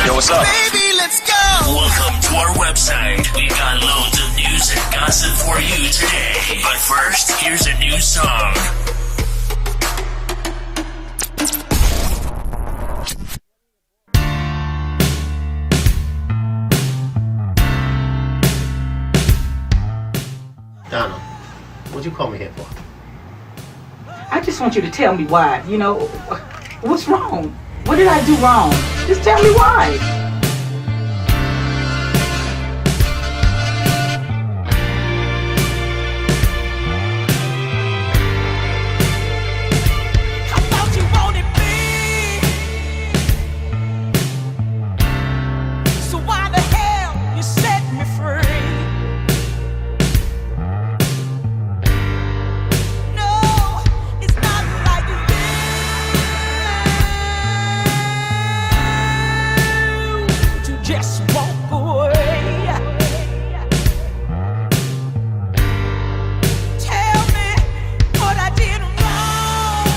Yo, what's up? Baby, let's go. Welcome to our website. We've got loads of news and gossip for you today. But first, here's a new song. Donna, what'd you call me here for? I just want you to tell me why. You know, what's wrong? What did I do wrong? Just tell me why. I thought you wanted me. So why the hell you set me free? Just walk away. Tell me what I did wrong.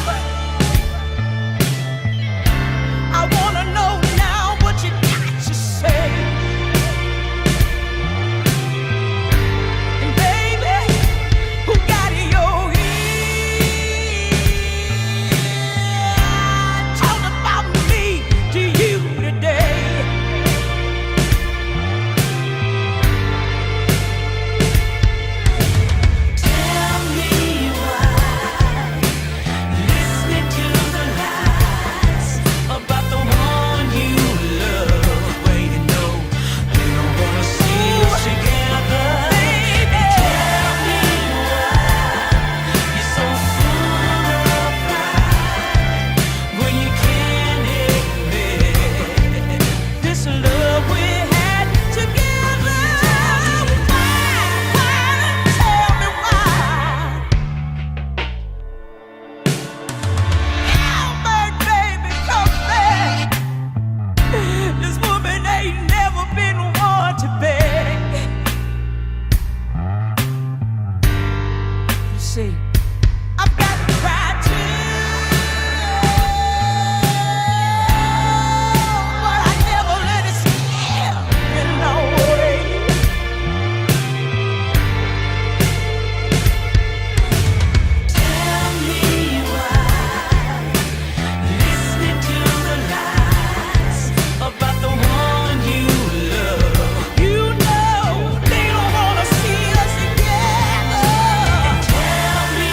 I wanna know now what you got to say. And baby, who got your ear? Talk about me to you today. See, I've got to cry too, but I never let it scare me no way. Tell me why, listening to the lies about the one you love. You know they don't wanna see us together. Tell me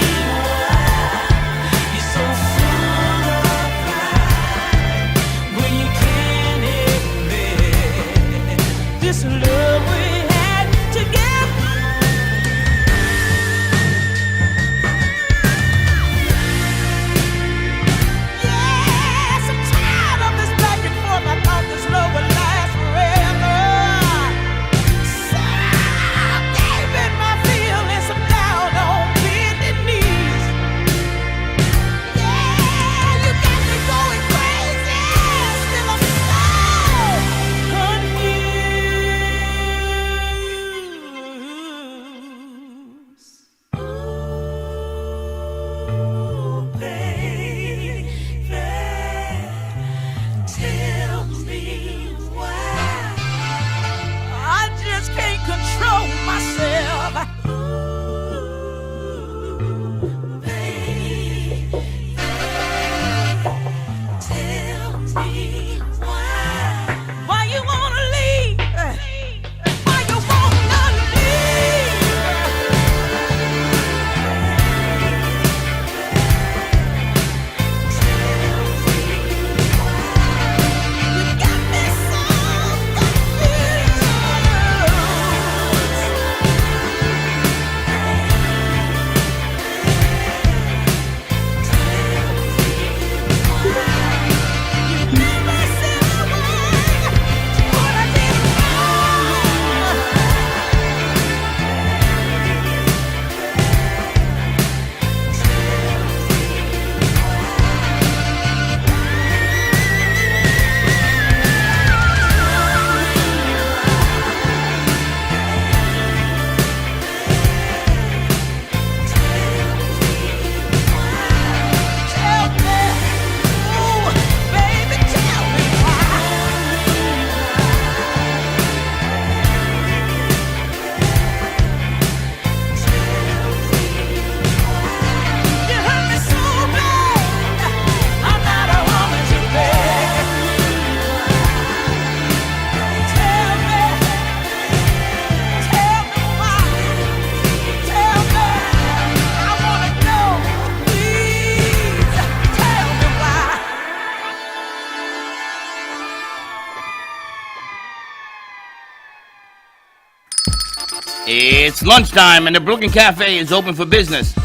It's lunchtime and the Brooklyn Cafe is open for business.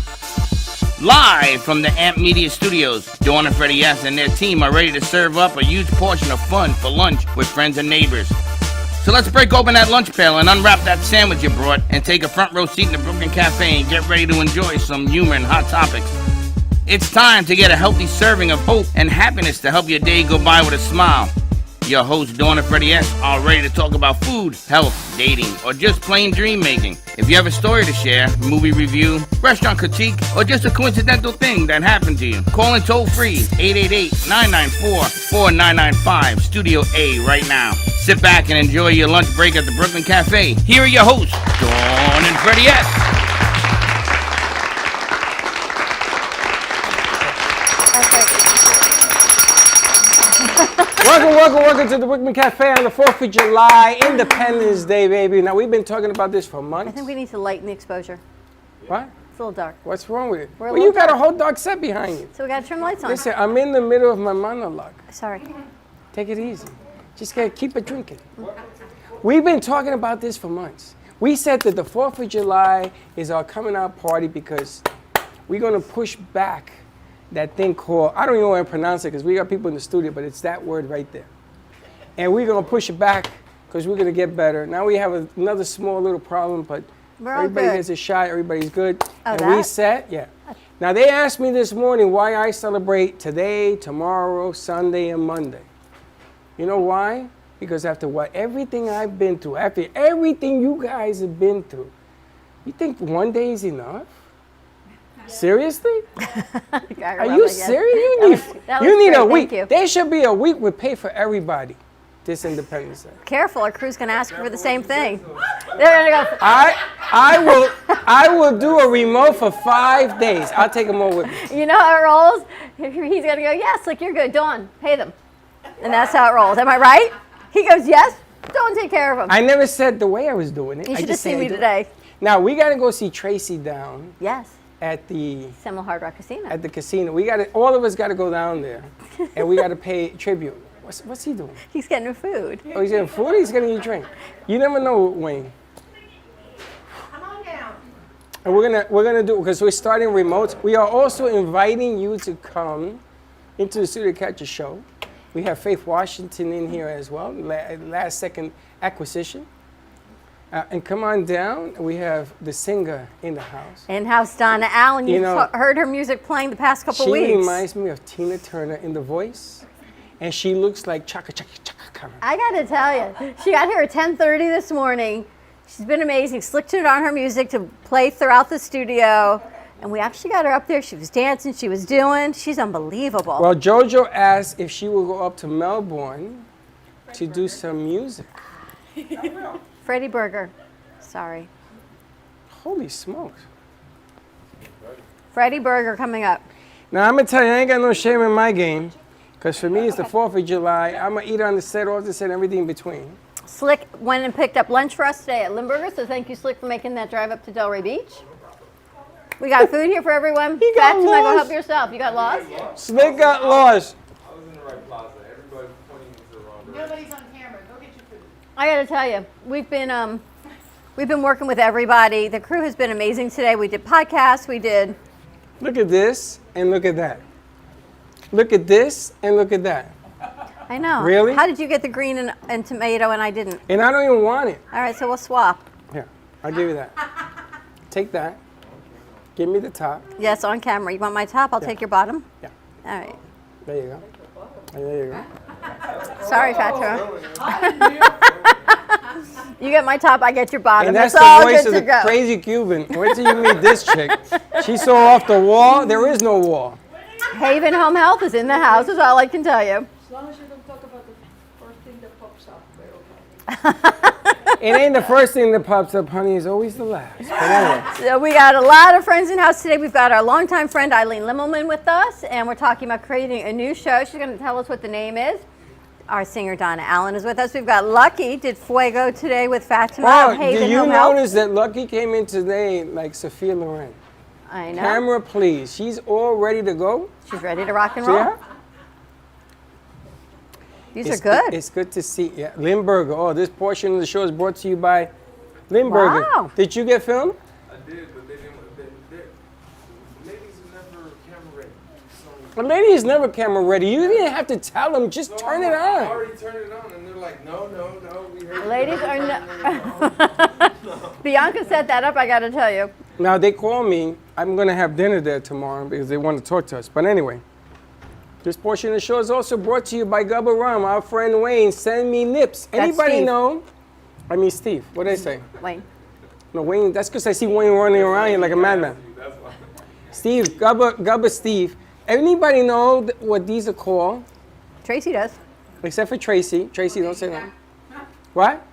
Live from the Amp Media Studios, Dawn and Freddie S. and their team are ready to serve up a huge portion of fun for lunch with friends and neighbors. So let's break open that lunch pail and unwrap that sandwich you brought and take a front row seat in the Brooklyn Cafe and get ready to enjoy some humor and hot topics. It's time to get a healthy serving of hope and happiness to help your day go by with a smile. Your hosts, Dawn and Freddie S., are ready to talk about food, health, dating, or just plain dream making. If you have a story to share, movie review, restaurant critique, or just a coincidental thing that happened to you, call in toll free 888-994-4995, Studio A right now. Sit back and enjoy your lunch break at the Brooklyn Cafe. Here are your hosts, Dawn and Freddie S. Welcome to the Brooklyn Cafe on the 4th of July, Independence Day, baby. Now, we've been talking about this for months. I think we need to lighten the exposure. What? It's a little dark. What's wrong with it? Well, you got a whole dark set behind you. So we got to trim lights on. Listen, I'm in the middle of my monologue. Sorry. Take it easy. Just gotta keep it drinking. We've been talking about this for months. We said that the 4th of July is our coming out party because we're gonna push back that thing called, I don't even know how to pronounce it because we got people in the studio, but it's that word right there. And we're going to push it back because we're going to get better. Now we have another small little problem, but everybody gets a shot, everybody's good. Oh, and we set, yeah. Now they asked me this morning why I celebrate today, tomorrow, Sunday, and Monday. You know why? Because after everything I've been through, after everything you guys have been through, you think one day is enough? Seriously? Are you serious? You need a week. There should be a week with pay for everybody this Independence Day. Careful, our crew's going to ask you for the same thing. They're going to go. I will do a remote for 5 days. I'll take them all with me. You know how it rolls? He's going to go, yes, like you're good. Dawn, pay them. And that's how it rolls. Am I right? He goes, yes. Dawn, take care of them. I never said the way I was doing it. You should have seen me today. Now, we got to go see Tracy down. Yes. At the Seminole Hard Rock Casino. At the casino. All of us got to go down there. And we got to pay tribute. What's he doing? He's getting food. Oh, he's getting food or he's getting a drink? You never know, Wayne. Come on down. And we're gonna do, because we're starting remotes. We are also inviting you to come into the studio to catch a show. We have Faith Washington in here as well, last second acquisition. And come on down. We have the singer in the house. In-house Donna Allen. You've heard her music playing the past couple weeks. She reminds me of Tina Turner in the voice. And she looks like Chaka Chaka Chaka. I got to tell you, she got here at 10:30 this morning. She's been amazing. Slicked it on her music to play throughout the studio. And we actually got her up there. She was dancing. She was doing. She's unbelievable. Well, JoJo asked if she would go up to Melbourne to do some music. Freddie Berger. Sorry. Holy smokes. Freddie Berger coming up. Now, I'm going to tell you, I ain't got no shame in my game. Because for me, it's the 4th of July. I'm going to eat on the set, off the set, everything in between. Slick went and picked up lunch for us today at Limburger. So thank you, Slick, for making that drive up to Delray Beach. We got food here for everyone. Fatima, go help yourself. You got lost? Slick got lost. I was in the right plaza. Everybody pointing me to the wrong direction. Nobody's on camera. Go get your food. I got to tell you, we've been working with everybody. The crew has been amazing today. We did podcasts. We did. Look at this and look at that. Look at this and look at that. I know. Really? How did you get the green and tomato and I didn't? And I don't even want it. All right, so we'll swap. Here, I'll give you that. Take that. Give me the top. Yes, on camera. You want my top? I'll take your bottom. Yeah. All right. There you go. There you go. Sorry, Fatima. You get my top, I get your bottom. And that's it's the all voice good of to the go. crazy Cuban. Wait till you meet this chick. She's so off the wall. There is no wall. Haven Home Health is in the house, is all I can tell you. As long as you don't talk about the first thing that pops up, we're okay. It ain't the first thing that pops up, honey. It's always the last. But anyway. So we got a lot of friends in house today. We've got our longtime friend Eileen Lemelman with us, and we're talking about creating a new show. She's going to tell us what the name is. Our singer Donna Allen is with us. We've got Lucky did Fuego today with Fatima. Wow, Haven do you Home Health. notice that Lucky came in today like Sophia Loren? I know. Camera, please. She's all ready to go. She's ready to rock and See roll. her? These are good. It's good to see. Yeah, Limburger. Oh, this portion of the show is brought to you by Limburger. Wow. Did you get filmed? I did, but they didn't. The ladies are never camera ready. So, The lady is never camera ready. You didn't have to tell them. Just turn it I on. already turned it on, and they're like, no, we heard Ladies you. are Bianca set that up, I got to tell you. Now, they call me. I'm going to have dinner there tomorrow because they want to talk to us. But anyway, this portion of the show is also brought to you by Gubba Rum. Our friend Wayne, send me nips. Anybody Steve. know? I mean, Steve. What did I say? Wayne. No, Wayne. That's because I see Wayne running around here like a madman. That's why. Steve, Gubba Steve. Anybody know what these are called? Tracy does. Except for Tracy. Tracy, don't say that. What?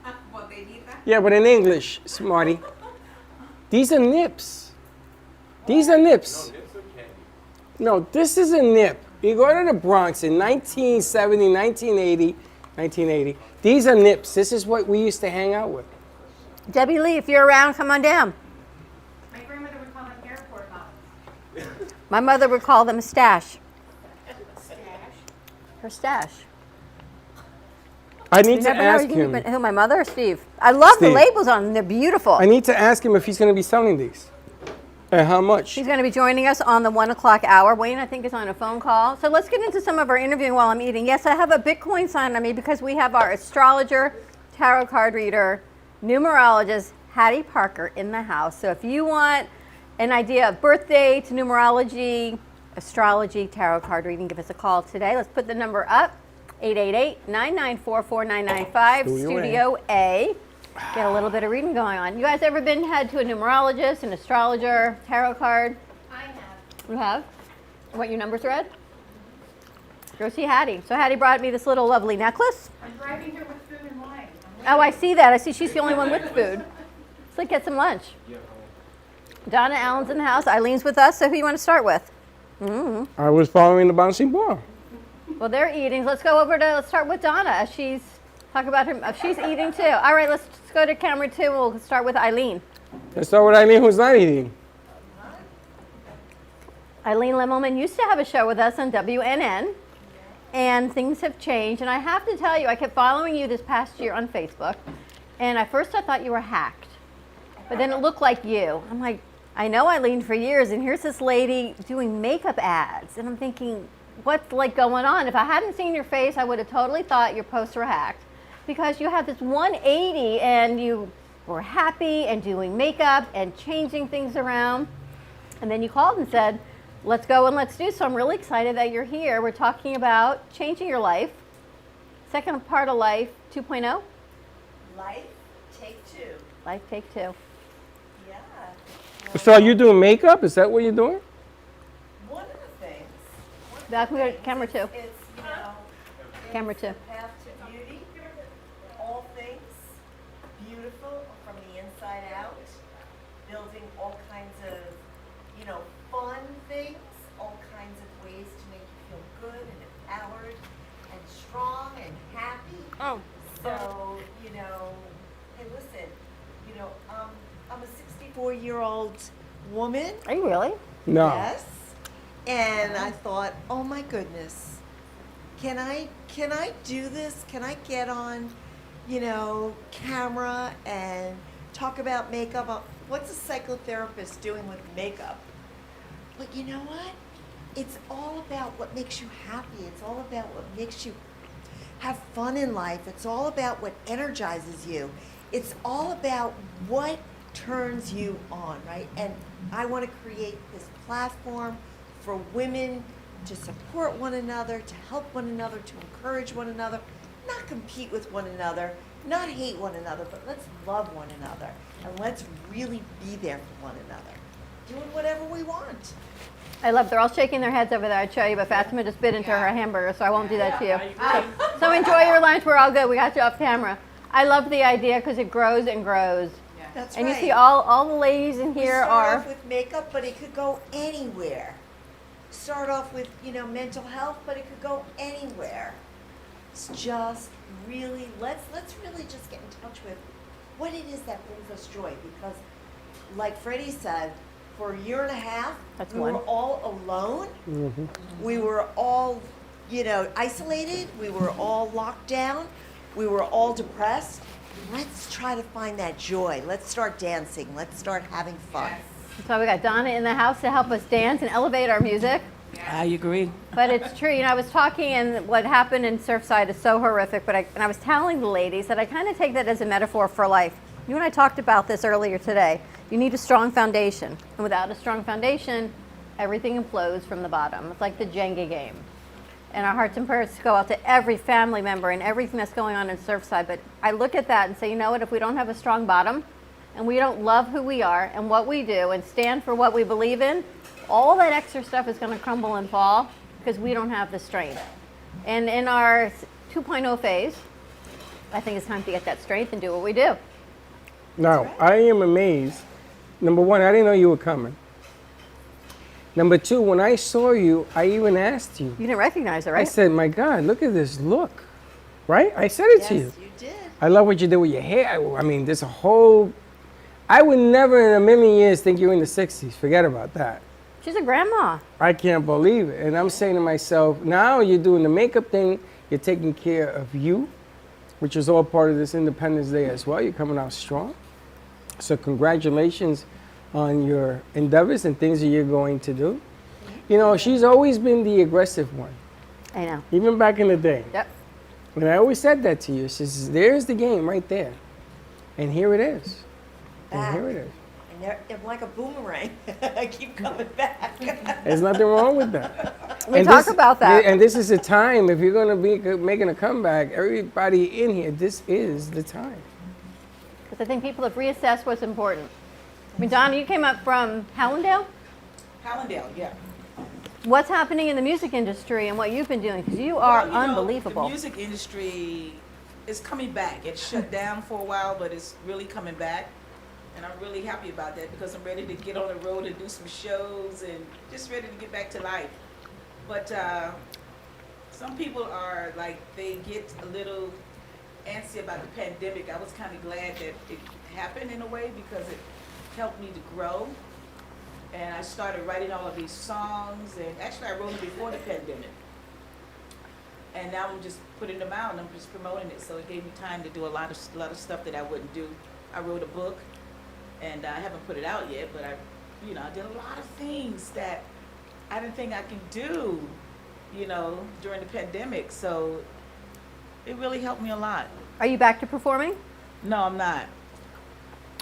Yeah, but in English, smarty. These are nips. These are nips. No, this is a nip. You go to the Bronx in 1970, 1980. These are nips. This is what we used to hang out with. Debbie Lee, if you're around, come on down. My grandmother would call them airport bottles. My mother would call them a stash. Her stash. I need to Never know ask you can him. keep it- Who, my mother or Steve? I love the Steve. labels on them. They're beautiful. I need to ask him if he's going to be selling these. And how much? He's going to be joining us on the 1 o'clock hour. Wayne, I think, is on a phone call. So let's get into some of our interviewing while I'm eating. Yes, I have a Bitcoin sign on me because we have our astrologer, tarot card reader, numerologist, Hattei Parker in the house. So if you want an idea of birthday to numerology, astrology, tarot card reading, give us a call today. Let's put the number up, 888-994-4995, Studio A. Get a little bit of reading going on. You guys ever head to a numerologist, an astrologer, tarot card? I have. You have? What, your number's read? Go see Hattei. So Hattei brought me this little lovely necklace. I'm driving here with food and wine. Oh, I see that. I see she's the only one with food. Let's like get some lunch. Donna Allen's in the house. Eileen's with us. So who you want to start with? I was following the bouncing ball. Well, they're eating. Let's start with Donna as she's talk about her. She's eating too. All right, let's go to camera 2. We'll start with Eileen. Let's start with Eileen, who's not eating. Eileen Lemelman used to have a show with us on WNN, and things have changed. And I have to tell you, I kept following you this past year on Facebook, and at first I thought you were hacked, but then it looked like you. I'm like, I know Eileen for years, and here's this lady doing makeup ads, and I'm thinking, what's like going on? If I hadn't seen your face, I would have totally thought your posts were hacked, because you have this 180, and you were happy and doing makeup and changing things around, and then you called and said, let's go and let's do. So I'm really excited that you're here. We're talking about changing your life. Second part of life 2.0. Life, take 2. Life take 2. Yeah. So are you doing makeup? Is that what you're doing? One of the things. Back we go to camera 2. It's, you know, Camera it's 2. the path to beauty. All things beautiful from the inside out. Building all kinds of, you know, fun things, all kinds of ways to make you feel good and empowered and strong and happy. Oh. So, you know, hey, listen, you know, I'm a 64-year-old woman. Are you really? No. Yes. And I thought, oh my goodness, can I do this? Can I get on, you know, camera and talk about makeup? What's a psychotherapist doing with makeup? But you know what? It's all about what makes you happy. It's all about what makes you have fun in life. It's all about what energizes you. It's all about what turns you on, right? And I want to create this platform for women to support one another, to help one another, to encourage one another, not compete with one another, not hate one another, but let's love one another. And let's really be there for one another, doing whatever we want. I love. They're all shaking their heads over there. I'd show you, but Fatima just bit into her hamburger, so I won't do that to you. So enjoy your lunch. We're all good. We got you off camera. I love the idea because it grows and grows. That's And right. you see all the ladies in We here start are. off with makeup, but it could go anywhere. Start off with, you know, mental health, but it could go anywhere. It's just really, let's really just get in touch with what it is that brings us joy. Because like Freddie said, for a year and a half, That's we one. were all alone. We were all, you know, isolated. We were all locked down. We were all depressed. let's try to find that joy. Let's start dancing. Let's start having fun. So we got Donna in the house to help us dance and elevate our music. I agree. But it's true. You know, I was talking, and what happened in Surfside is so horrific. But I was telling the ladies that I kind of take that as a metaphor for life. You and I talked about this earlier today. You need a strong foundation, and without a strong foundation, everything implodes from the bottom. It's like the Jenga game. And our hearts and prayers go out to every family member and everything that's going on in Surfside. But I look at that and say, you know what? If we don't have a strong bottom, and we don't love who we are and what we do, and stand for what we believe in, all that extra stuff is going to crumble and fall because we don't have the strength. And in our 2.0 phase, I think it's time to get that strength and do what we do. Now, I am amazed. Number one, I didn't know you were coming. Number two, when I saw you, I even asked you. You didn't recognize it, right? I said, my God, look at this look. Right? I said it to you. Yes, you did. I love what you did with your hair. I mean, there's a whole... I would never in a million years think you're in the 60s. Forget about that. She's a grandma. I can't believe it. And I'm saying to myself, now you're doing the makeup thing. You're taking care of you, which is all part of this Independence Day as well. You're coming out strong. So congratulations on your endeavors and things that you're going to do. You know, she's always been the aggressive one. I know. Even back in the day. Yep. And I always said that to you. She says, there's the game right there. And here it is. And here it is. And they're like a boomerang. I keep coming back. There's nothing wrong with that. We talk about that. And this is the time, if you're going to be making a comeback, everybody in here, this is the time. Because I think people have reassessed what's important. I mean, Donna, you came up from Hallandale? Hallandale, yeah. What's happening in the music industry and what you've been doing? Because you are unbelievable. The music industry is coming back. It shut down for a while, but it's really coming back. And I'm really happy about that because I'm ready to get on the road and do some shows and just ready to get back to life. But some people are like, they get a little antsy about the pandemic. I was kind of glad that it happened in a way because it helped me to grow. And I started writing all of these songs, and actually I wrote them before the pandemic. And now I'm just putting them out and I'm just promoting it. So it gave me time to do a lot of stuff that I wouldn't do. I wrote a book, and I haven't put it out yet, but I did a lot of things that I didn't think I could do, during the pandemic. So it really helped me a lot. Are you back to performing? No, I'm not.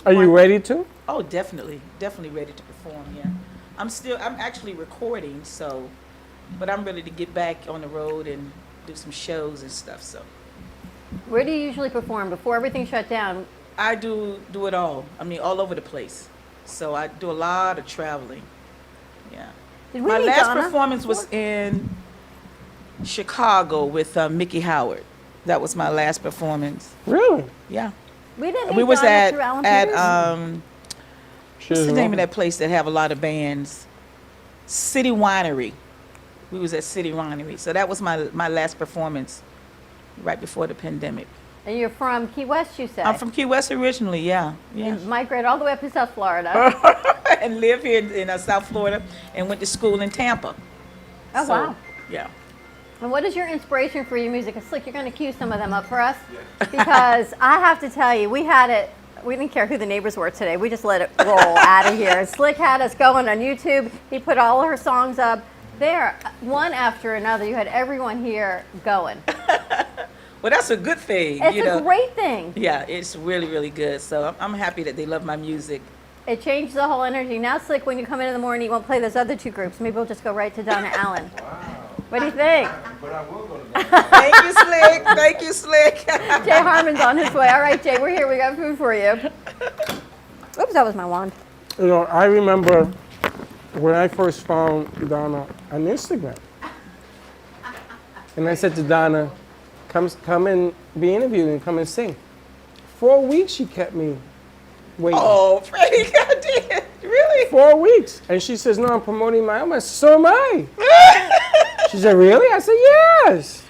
Are you ready to? Oh, definitely ready to perform, yeah. I'm actually recording, but I'm ready to get back on the road and do some shows and stuff, so. Where do you usually perform before everything shut down? I do it all. I mean, all over the place. So I do a lot of traveling, yeah. My last performance was in Chicago with Mickey Howard. That was my last performance. Really? Yeah. We was at what's the name of that place that have a lot of bands? City Winery. We was at City Winery. So that was my last performance right before the pandemic. And you're from Key West, you say? I'm from Key West originally, yeah. You migrated all the way up to South Florida. And live here in South Florida and went to school in Tampa. Oh, so, wow. Yeah. And what is your inspiration for your music? Slick, you're going to cue some of them up for us? Because I have to tell you, we didn't care who the neighbors were today. We just let it roll out of here. Slick had us going on YouTube. He put all of her songs up there, one after another. You had everyone here going. Well, that's a good thing. It's a great thing. Yeah, it's really, really good. So I'm happy that they love my music. It changed the whole energy. Now, Slick, when you come in the morning, you won't play those other two groups. Maybe we'll just go right to Donna Allen. Wow. What do you think? But I will go to Thank you, Slick. Thank you, Slick. Jay Harmon's on his way. All right, Jay, we're here. We got food for you. Oops, that was my wand. I remember when I first found Donna on Instagram. And I said to Donna, come and be interviewed and come and sing. 4 weeks she kept me waiting. Oh, Freddie, God damn. Really? 4 weeks. And she says, no, I'm promoting my album. I said, so am I. She said, really? I said, yes.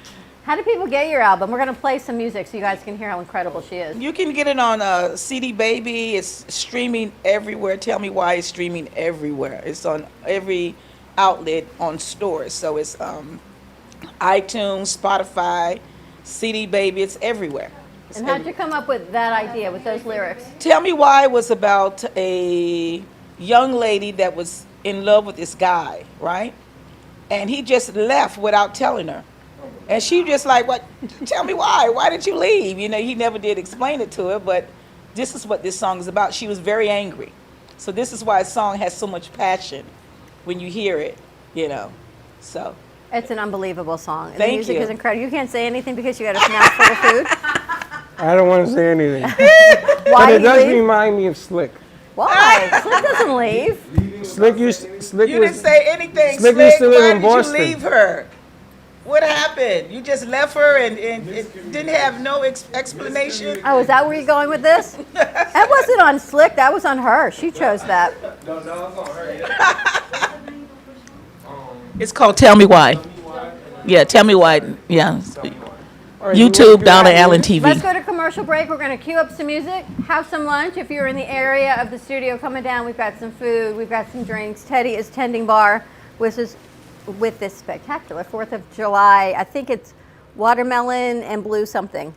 How do people get your album? We're going to play some music so you guys can hear how incredible she is. You can get it on CD Baby. It's streaming everywhere. Tell me why it's streaming everywhere. It's on every outlet on stores. So it's iTunes, Spotify, CD Baby. It's everywhere. And how'd you come up with that idea, with those lyrics? Tell Me Why was about a young lady that was in love with this guy, right? And he just left without telling her. And she just like, what? Tell me why. Why did you leave? You know, he never did explain it to her, but this is what this song is about. She was very angry. So this is why a song has so much passion when you hear it, you know. So. It's an unbelievable song. And Thank the music you. is incredible. You can't say anything because you got a mouthful of food. I don't want to say anything. Why But it did does you leave? remind me of Slick. Why? Slick doesn't leave. Slick You didn't say anything, Slick Slick. used to live Why in did Boston. you leave her? What happened? You just left her and it didn't have no explanation? Oh, is that where you're going with this? That wasn't on Slick. That was on her. She chose that. No, it's on her. Yeah. It's called Tell Me Why. Yeah, Tell Me Why. Yeah. YouTube, Donna Allen TV. Let's go to commercial break. We're going to queue up some music, have some lunch. If you're in the area of the studio coming down, we've got some food, we've got some drinks. Teddy is tending bar with this spectacular 4th of July. I think it's watermelon and blue something.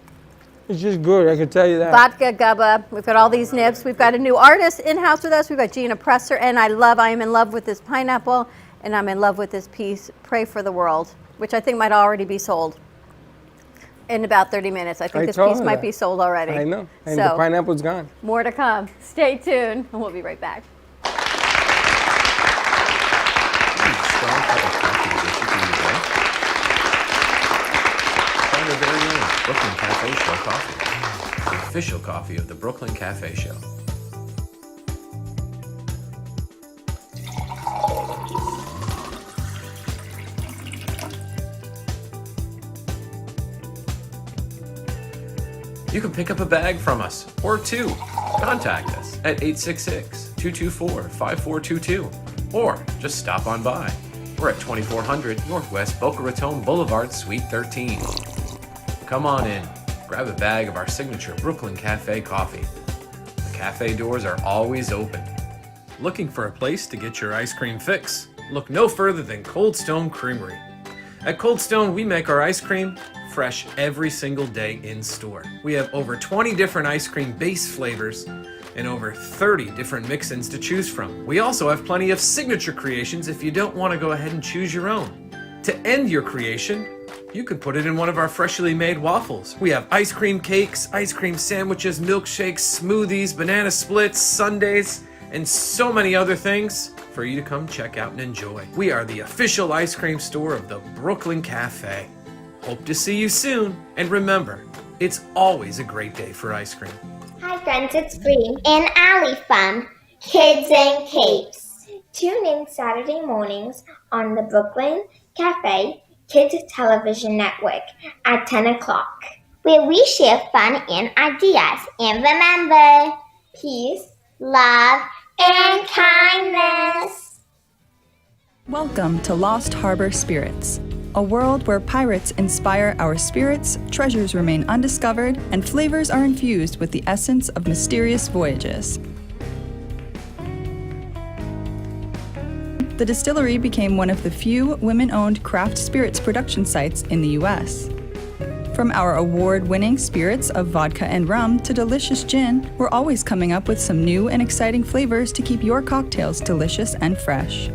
It's just good, I can tell you that. Vodka, gubba. We've got all these nips. We've got a new artist in-house with us. We've got Gina Presser, and I am in love with this pineapple, and I'm in love with this piece, Pray for the World, which I think might already be sold in about 30 minutes. I think this told piece her might that. be sold already. I know, and So, the pineapple's gone. more to come. Stay tuned, and we'll be right back. Strong cup of coffee to get you through your day. Find our very own Brooklyn Cafe Show coffee, the official coffee of the Brooklyn Cafe Show. You can pick up a bag from us, or two. Contact us at 866-224-5422, or just stop on by. We're at 2400 Northwest Boca Raton Boulevard, Suite 13. Come on in, grab a bag of our signature Brooklyn Cafe coffee. The cafe doors are always open. Looking for a place to get your ice cream fix? Look no further than Cold Stone Creamery. At Cold Stone, we make our ice cream fresh every single day in store. We have over 20 different ice cream base flavors and over 30 different mix-ins to choose from. We also have plenty of signature creations if you don't want to go ahead and choose your own. To end your creation, you can put it in one of our freshly made waffles. We have ice cream cakes, ice cream sandwiches, milkshakes, smoothies, banana splits, sundaes, and so many other things for you to come check out and enjoy. We are the official ice cream store of the Brooklyn Cafe. Hope to see you soon, and remember, it's always a great day for ice cream. Hi friends, it's Bree and Allie from Kids and Capes. Tune in Saturday mornings on the Brooklyn Cafe Kids Television Network at 10 o'clock, where we share fun and ideas. And remember, peace, love, and kindness. Welcome to Lost Harbor Spirits, a world where pirates inspire our spirits, treasures remain undiscovered, and flavors are infused with the essence of mysterious voyages. The distillery became one of the few women-owned craft spirits production sites in the U.S. From our award-winning spirits of vodka and rum to delicious gin, we're always coming up with some new and exciting flavors to keep your cocktails delicious and fresh.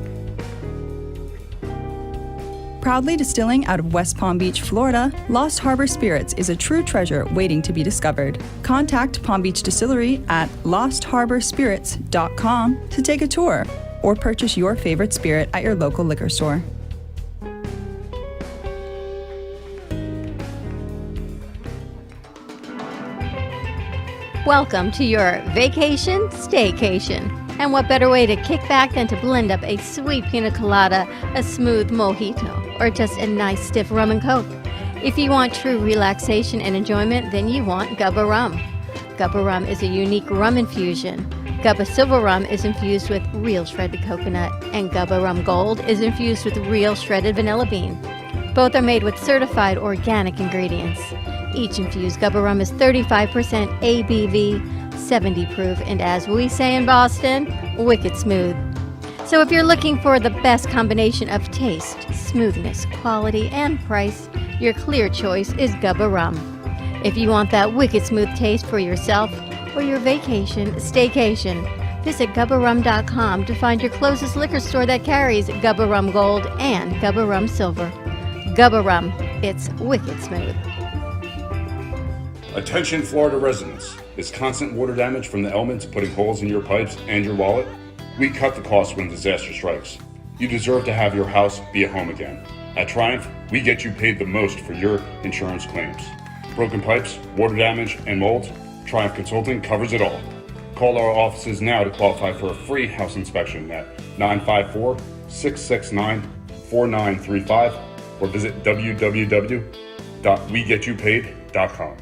Proudly distilling out of West Palm Beach, Florida, Lost Harbor Spirits is a true treasure waiting to be discovered. Contact Palm Beach Distillery at lostharborspirits.com to take a tour or purchase your favorite spirit at your local liquor store. Welcome to your vacation staycation. And what better way to kick back than to blend up a sweet pina colada, a smooth mojito, or just a nice stiff rum and coke. If you want true relaxation and enjoyment, then you want Gubba Rum. Gubba Rum is a unique rum infusion. Gubba Silver Rum is infused with real shredded coconut, and Gubba Rum Gold is infused with real shredded vanilla bean. Both are made with certified organic ingredients. Each infused Gubba Rum is 35% ABV, 70 proof, and as we say in Boston, wicked smooth. So if you're looking for the best combination of taste, smoothness, quality, and price, your clear choice is Gubba Rum. If you want that wicked smooth taste for yourself or your vacation, staycation, visit gubbarum.com to find your closest liquor store that carries Gubba Rum Gold and Gubba Rum Silver. Gubba Rum, it's wicked smooth. Attention Florida residents. Is constant water damage from the elements putting holes in your pipes and your wallet? We cut the cost when disaster strikes. You deserve to have your house be a home again. At Triumph, we get you paid the most for your insurance claims. Broken pipes, water damage, and mold? Triumph Consulting covers it all. Call our offices now to qualify for a free house inspection at 954-669-4935 or visit www.wegetYouPaid.com.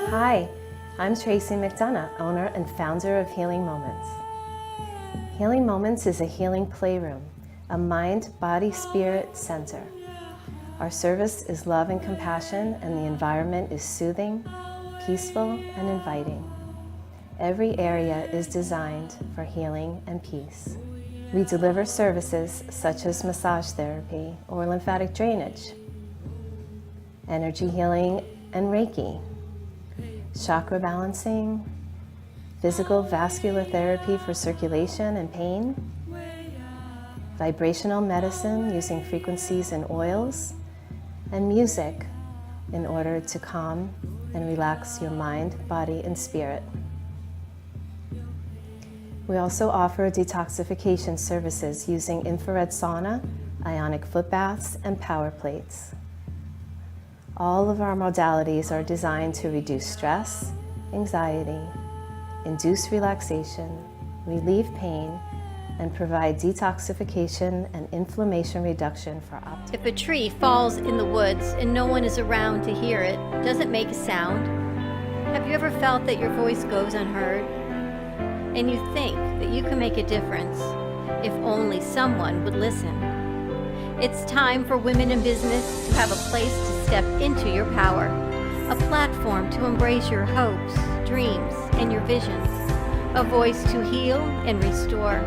Hi, I'm Tracy McDonough, owner and founder of Healing Moments. Healing Moments is a healing playroom, a mind, body, spirit center. Our service is love and compassion, and the environment is soothing, peaceful, and inviting. Every area is designed for healing and peace. We deliver services such as massage therapy or lymphatic drainage, energy healing and Reiki, chakra balancing, physical vascular therapy for circulation and pain, vibrational medicine using frequencies and oils, and music in order to calm and relax your mind, body, and spirit. We also offer detoxification services using infrared sauna, ionic foot baths, and power plates. All of our modalities are designed to reduce stress, anxiety, induce relaxation, relieve pain, and provide detoxification and inflammation reduction for optimal. If a tree falls in the woods and no one is around to hear it, does it make a sound? Have you ever felt that your voice goes unheard? And you think that you can make a difference if only someone would listen? It's time for women in business to have a place to step into your power, a platform to embrace your hopes, dreams, and your visions, a voice to heal and restore.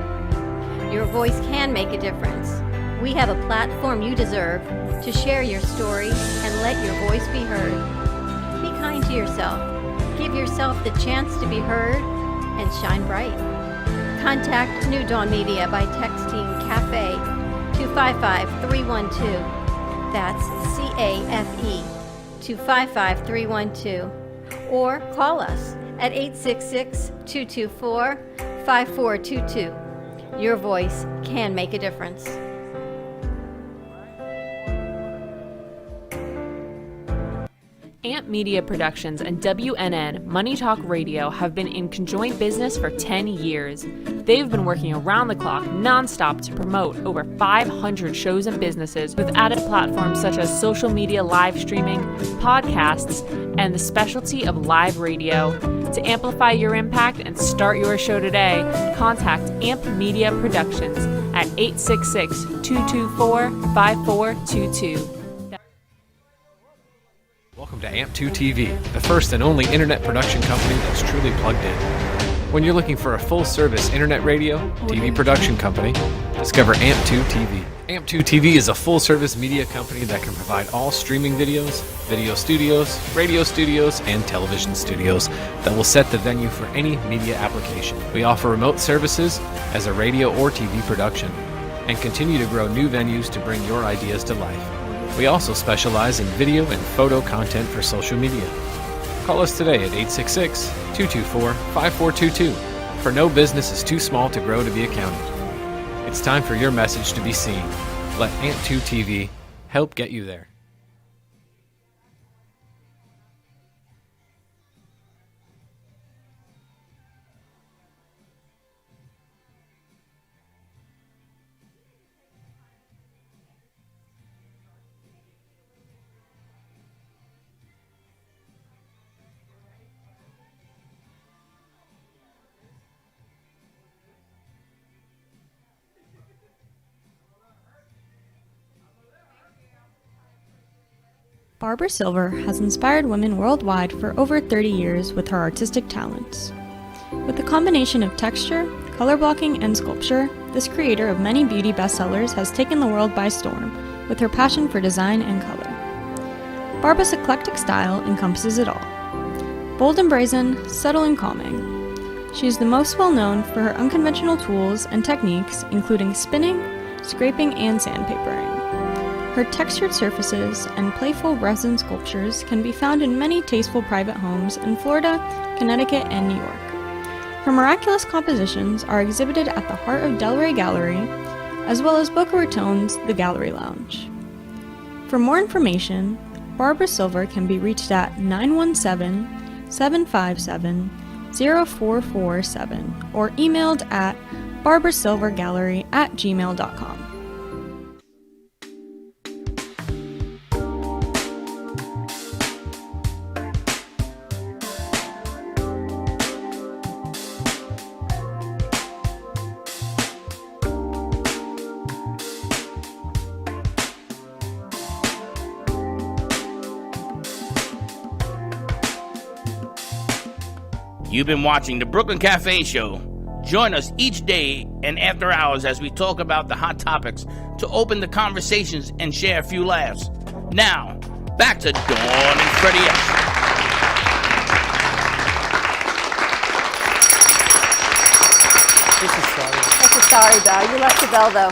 Your voice can make a difference. We have a platform you deserve to share your story and let your voice be heard. Be kind to yourself. Give yourself the chance to be heard and shine bright. Contact New Dawn Media by texting CAFE to 55312. That's CAFE to 55312. Or call us at 866-224-5422. Your voice can make a difference. Amp Media Productions and WNN Money Talk Radio have been in conjoint business for 10 years. They've been working around the clock, nonstop, to promote over 500 shows and businesses with added platforms such as social media live streaming, podcasts, and the specialty of live radio. To amplify your impact and start your show today, contact Amp Media Productions at 866-224-5422. Welcome to AMP2 TV, the first and only internet production company that's truly plugged in. When you're looking for a full-service internet radio, TV production company, discover AMP2 TV. AMP2 TV is a full-service media company that can provide all streaming videos, video studios, radio studios, and television studios that will set the venue for any media application. We offer remote services as a radio or TV production and continue to grow new venues to bring your ideas to life. We also specialize in video and photo content for social media. Call us today at 866-224-5422, for no business is too small to grow to be accounted. It's time for your message to be seen. Let AMP2 TV help get you there. Barbara Silver has inspired women worldwide for over 30 years with her artistic talents. With a combination of texture, color blocking, and sculpture, this creator of many beauty bestsellers has taken the world by storm with her passion for design and color. Barbara's eclectic style encompasses it all. Bold and brazen, subtle and calming. She is the most well known for her unconventional tools and techniques, including spinning, scraping, and sandpapering. Her textured surfaces and playful resin sculptures can be found in many tasteful private homes in Florida, Connecticut, and New York. Her miraculous compositions are exhibited at the heart of Delray Gallery, as well as Boca Raton's The Gallery Lounge. For more information, Barbara Silver can be reached at 917-757-0447 or emailed at barbarasilvergallery@gmail.com. You've been watching the Brooklyn Cafe Show. Join us each day and after hours as we talk about the hot topics to open the conversations and share a few laughs. Now, back to Dawn and Freddie S. This is sorry. That's a sorry bell. You left the bell, though.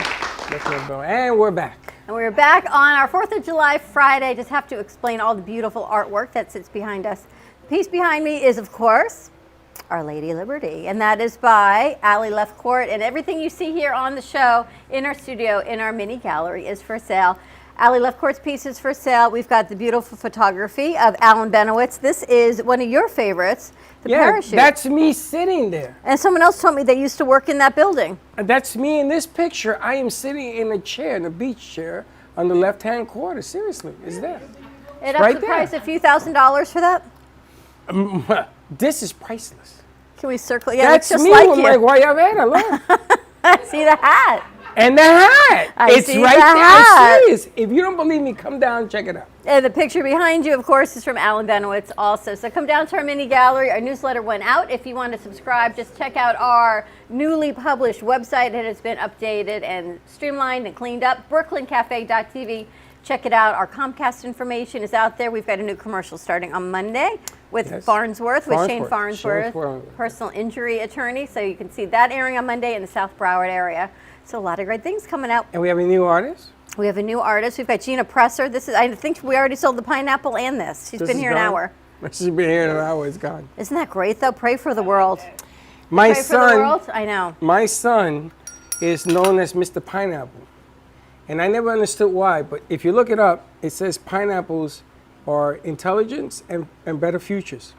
Left the bell. And we're back. And we're back on our 4th of July Friday. Just have to explain all the beautiful artwork that sits behind us. The piece behind me is, of course, Our Lady of Liberty, and that is by Allie Left Court. And everything you see here on the show, in our studio, in our mini gallery, is for sale. Allie Left Court's piece is for sale. We've got the beautiful photography of Alan Benowitz. This is one of your favorites, the parachute. That's me sitting there. And someone else told me they used to work in that building. That's me in this picture. I am sitting in a chair, in a beach chair, on the left-hand corner. Seriously, is that? It up the price a few $1,000s for that? This is priceless. Can we circle? Yeah, that's just me like with you. my guayabera. Look. See the hat. And the hat. It's see right the there. hat. I'm serious. If you don't believe me, come down and check it out. And the picture behind you, of course, is from Alan Benowitz also. So come down to our mini gallery. Our newsletter went out. If you want to subscribe, just check out our newly published website. It has been updated and streamlined and cleaned up, brooklyncafe.tv. Check it out. Our Comcast information is out there. We've got a new commercial starting on Monday with Farnsworth, with Shane Farnsworth, personal injury attorney. So you can see that airing on Monday in the South Broward area. So a lot of great things coming out. And we have a new artist? We have a new artist. We've got Gina Presser. This is, I think we already sold the pineapple and this. She's been here an hour. She's been here an hour. It's gone. Isn't that great, though? Pray for the world. My Pray son, for the world? I know. My son is known as Mr. Pineapple. And I never understood why, but if you look it up, it says pineapples are intelligence and better futures.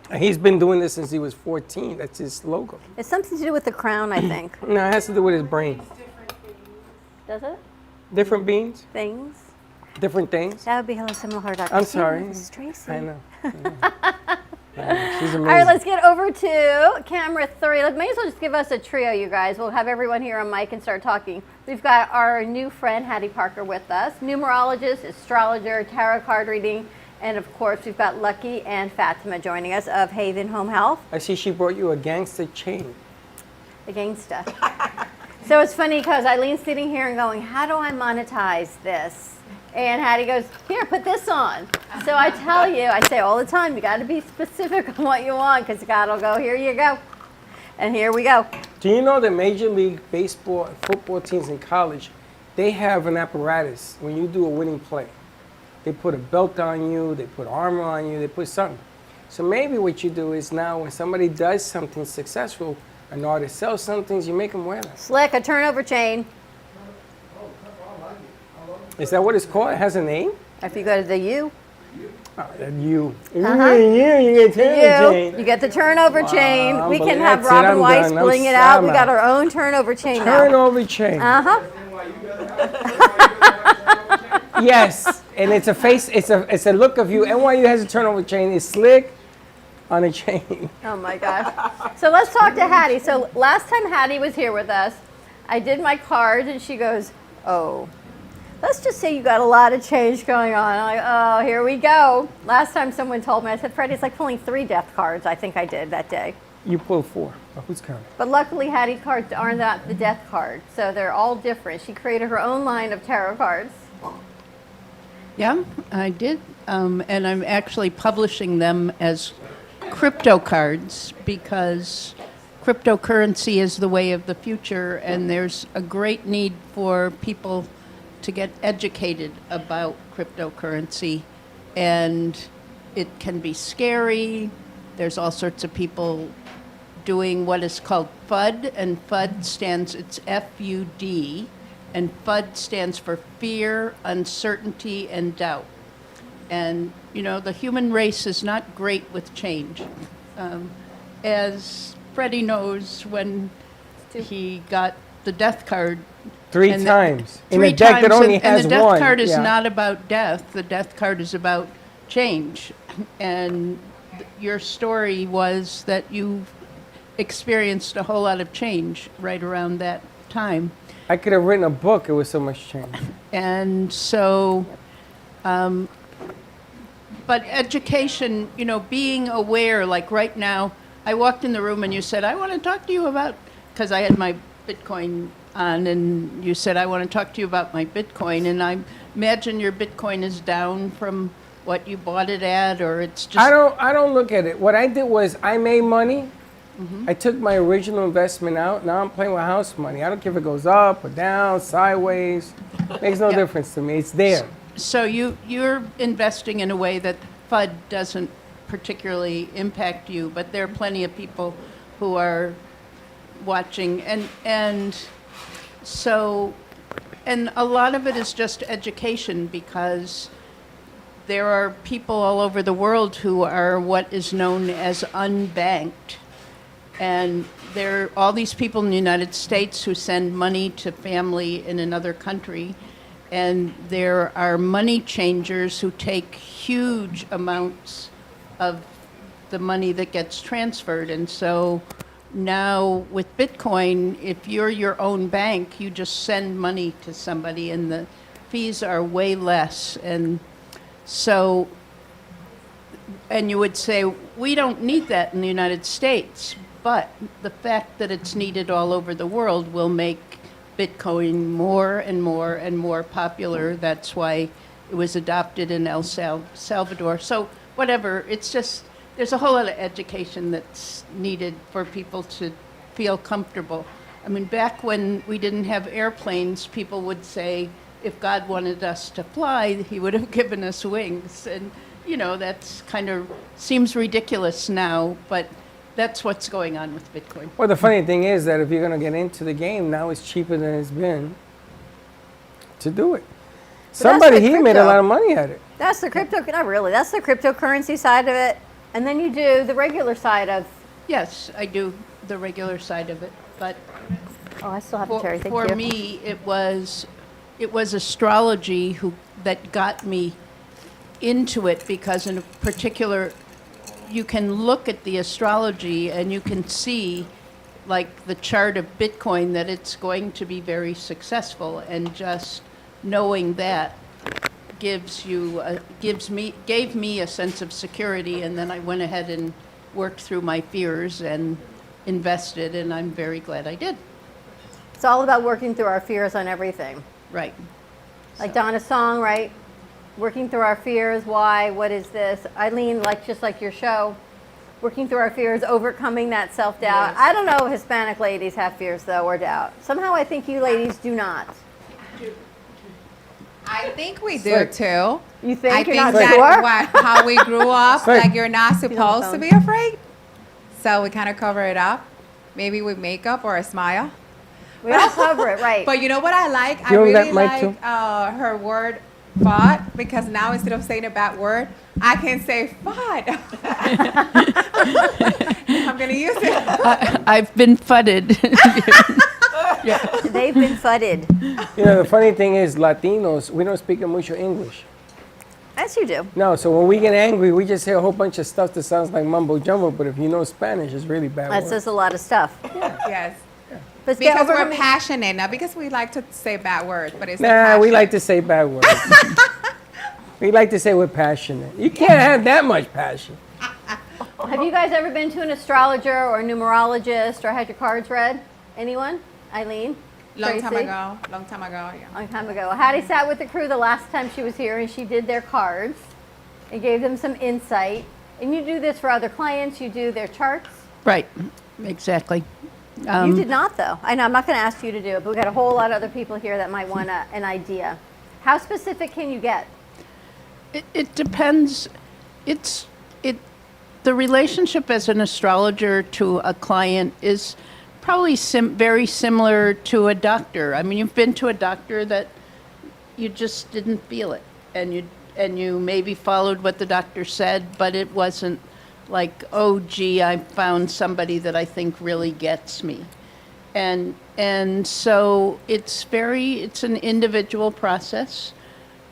And he's been doing this since he was 14. That's his logo. It's something to do with the crown, I think. No, it has to do with his brain. Does it? Different beans? Things. Different things? That would be hello, similar Dr. I'm sorry. This is Tracy. I know. She's amazing. All right, let's get over to camera 3. May as well just give us a trio, you guys. We'll have everyone here on mic and start talking. We've got our new friend, Hattei Parker, with us. Numerologist, astrologer, tarot card reading, and of course, we've got Lucky and Fatima joining us of Haven Home Health. I see she brought you a gangster chain. The gangsta. So it's funny because Eileen's sitting here and going, how do I monetize this? And Hattei goes, here, put this on. So I tell you, I say all the time, you got to be specific on what you want because God will go, here you go. And here we go. Do you know that Major League Baseball and football teams in college, they have an apparatus when you do a winning play. They put a belt on you, they put armor on you, they put something. So maybe what you do is now when somebody does something successful, an artist sells some things, you make them wear them. Slick, a turnover chain. Is that what it's called? It has a name? If you go to the U. You. You get turnover chain. You get the turnover chain. We can have That's it, Robin I'm Weiss done. bling it out. We got our own turnover chain now. Turnover chain. Yes, and it's a face. It's a look of you. NYU has a turnover chain. It's slick on a chain. Oh my gosh. So let's talk to Hattei. So last time Hattei was here with us, I did my cards and she goes, oh. Let's just say you got a lot of change going on. I'm like, oh, here we go. Last time someone told me, I said, Freddie, it's like pulling 3 death cards. I think I did that day. You pulled 4. Well, who's counting? But luckily, Hattei's cards are not the death card, so they're all different. She created her own line of tarot cards. Yeah, I did. And I'm actually publishing them as crypto cards because cryptocurrency is the way of the future, and there's a great need for people to get educated about cryptocurrency. And it can be scary. There's all sorts of people doing what is called FUD, and FUD stands, it's F-U-D, and FUD stands for fear, uncertainty, and doubt. And, you know, the human race is not great with change. As Freddie knows, when he got the death card, 3 times. In a deck that only has one. And the death card is not about death. The death card is about change. And your story was that you experienced a whole lot of change right around that time. I could have written a book. It was so much change. And so, but education, you know, being aware, like right now, I walked in the room and you said, I want to talk to you about, because I had my Bitcoin on, and you said, I want to talk to you about my Bitcoin. And I imagine your Bitcoin is down from what you bought it at, or it's just... I don't look at it. What I did was I made money. I took my original investment out. Now I'm playing with house money. I don't care if it goes up or down, sideways. Makes no difference to me. It's there. So you're investing in a way that FUD doesn't particularly impact you, but there are plenty of people who are watching. And so, and a lot of it is just education, because there are people all over the world who are what is known as unbanked. And there are all these people in the United States who send money to family in another country. And there are money changers who take huge amounts of the money that gets transferred. And so now with Bitcoin, if you're your own bank, you just send money to somebody and the fees are way less. And so, and you would say, we don't need that in the United States, but the fact that it's needed all over the world will make Bitcoin more and more and more popular. That's why it was adopted in El Salvador. So whatever, it's just, there's a whole lot of education that's needed for people to feel comfortable. I mean, back when we didn't have airplanes, people would say, if God wanted us to fly, he would have given us wings. And, you know, that's kind of seems ridiculous now, but that's what's going on with Bitcoin. Well, the funny thing is that if you're going to get into the game, now it's cheaper than it's been to do it. Somebody here made a lot of money at it. That's the crypto, not really, that's the cryptocurrency side of it. And then you do the regular side of... Yes, I do the regular side of it, but... Oh, I still have a cherry, thank you. For me, it was astrology that got me into it, because in a particular... You can look at the astrology and you can see, like the chart of Bitcoin, that it's going to be very successful, and just knowing that gave me a sense of security. And then I went ahead and worked through my fears and invested, and I'm very glad I did. It's all about working through our fears on everything. Right. Like Donna's song, right? Working through our fears, why, what is this? Eileen, just like your show, working through our fears, overcoming that self-doubt. Yes. I don't know if Hispanic ladies have fears, though, or doubt. Somehow I think you ladies do not. I think we do, too. You think? I You're think not that sure? how we grew up, like you're not supposed to be afraid. So we kind of cover it up, maybe with makeup or a smile. We all cover it, right. But you know what I like? I really like her word, FUD, because now instead of saying a bad word, I can say FUD. I'm going to use it. I've been fudded. Yeah. They've been fudded. You know, the funny thing is, Latinos, we don't speak mucho English. Yes, you do. No, so when we get angry, we just say a whole bunch of stuff that sounds like mumbo jumbo, but if you know Spanish, it's really bad. That says a lot of stuff. Yes. Let's get Because over we're how many- passionate, not because we like to say bad words, but it's the Nah, we passion. like to say bad words. We like to say we're passionate. You can't have that much passion. Have you guys ever been to an astrologer or a numerologist or had your cards read? Anyone? Eileen? Long time Tracy? ago, yeah. Long time ago. Hattie sat with the crew the last time she was here and she did their cards and gave them some insight. And you do this for other clients, you do their charts. Right, exactly. You did not, though. I know, I'm not going to ask you to do it, but we've got a whole lot of other people here that might want an idea. How specific can you get? It depends. The relationship as an astrologer to a client is probably very similar to a doctor. I mean, you've been to a doctor that you just didn't feel it, and you maybe followed what the doctor said, but it wasn't like, oh, gee, I found somebody that I think really gets me. And so it's an individual process.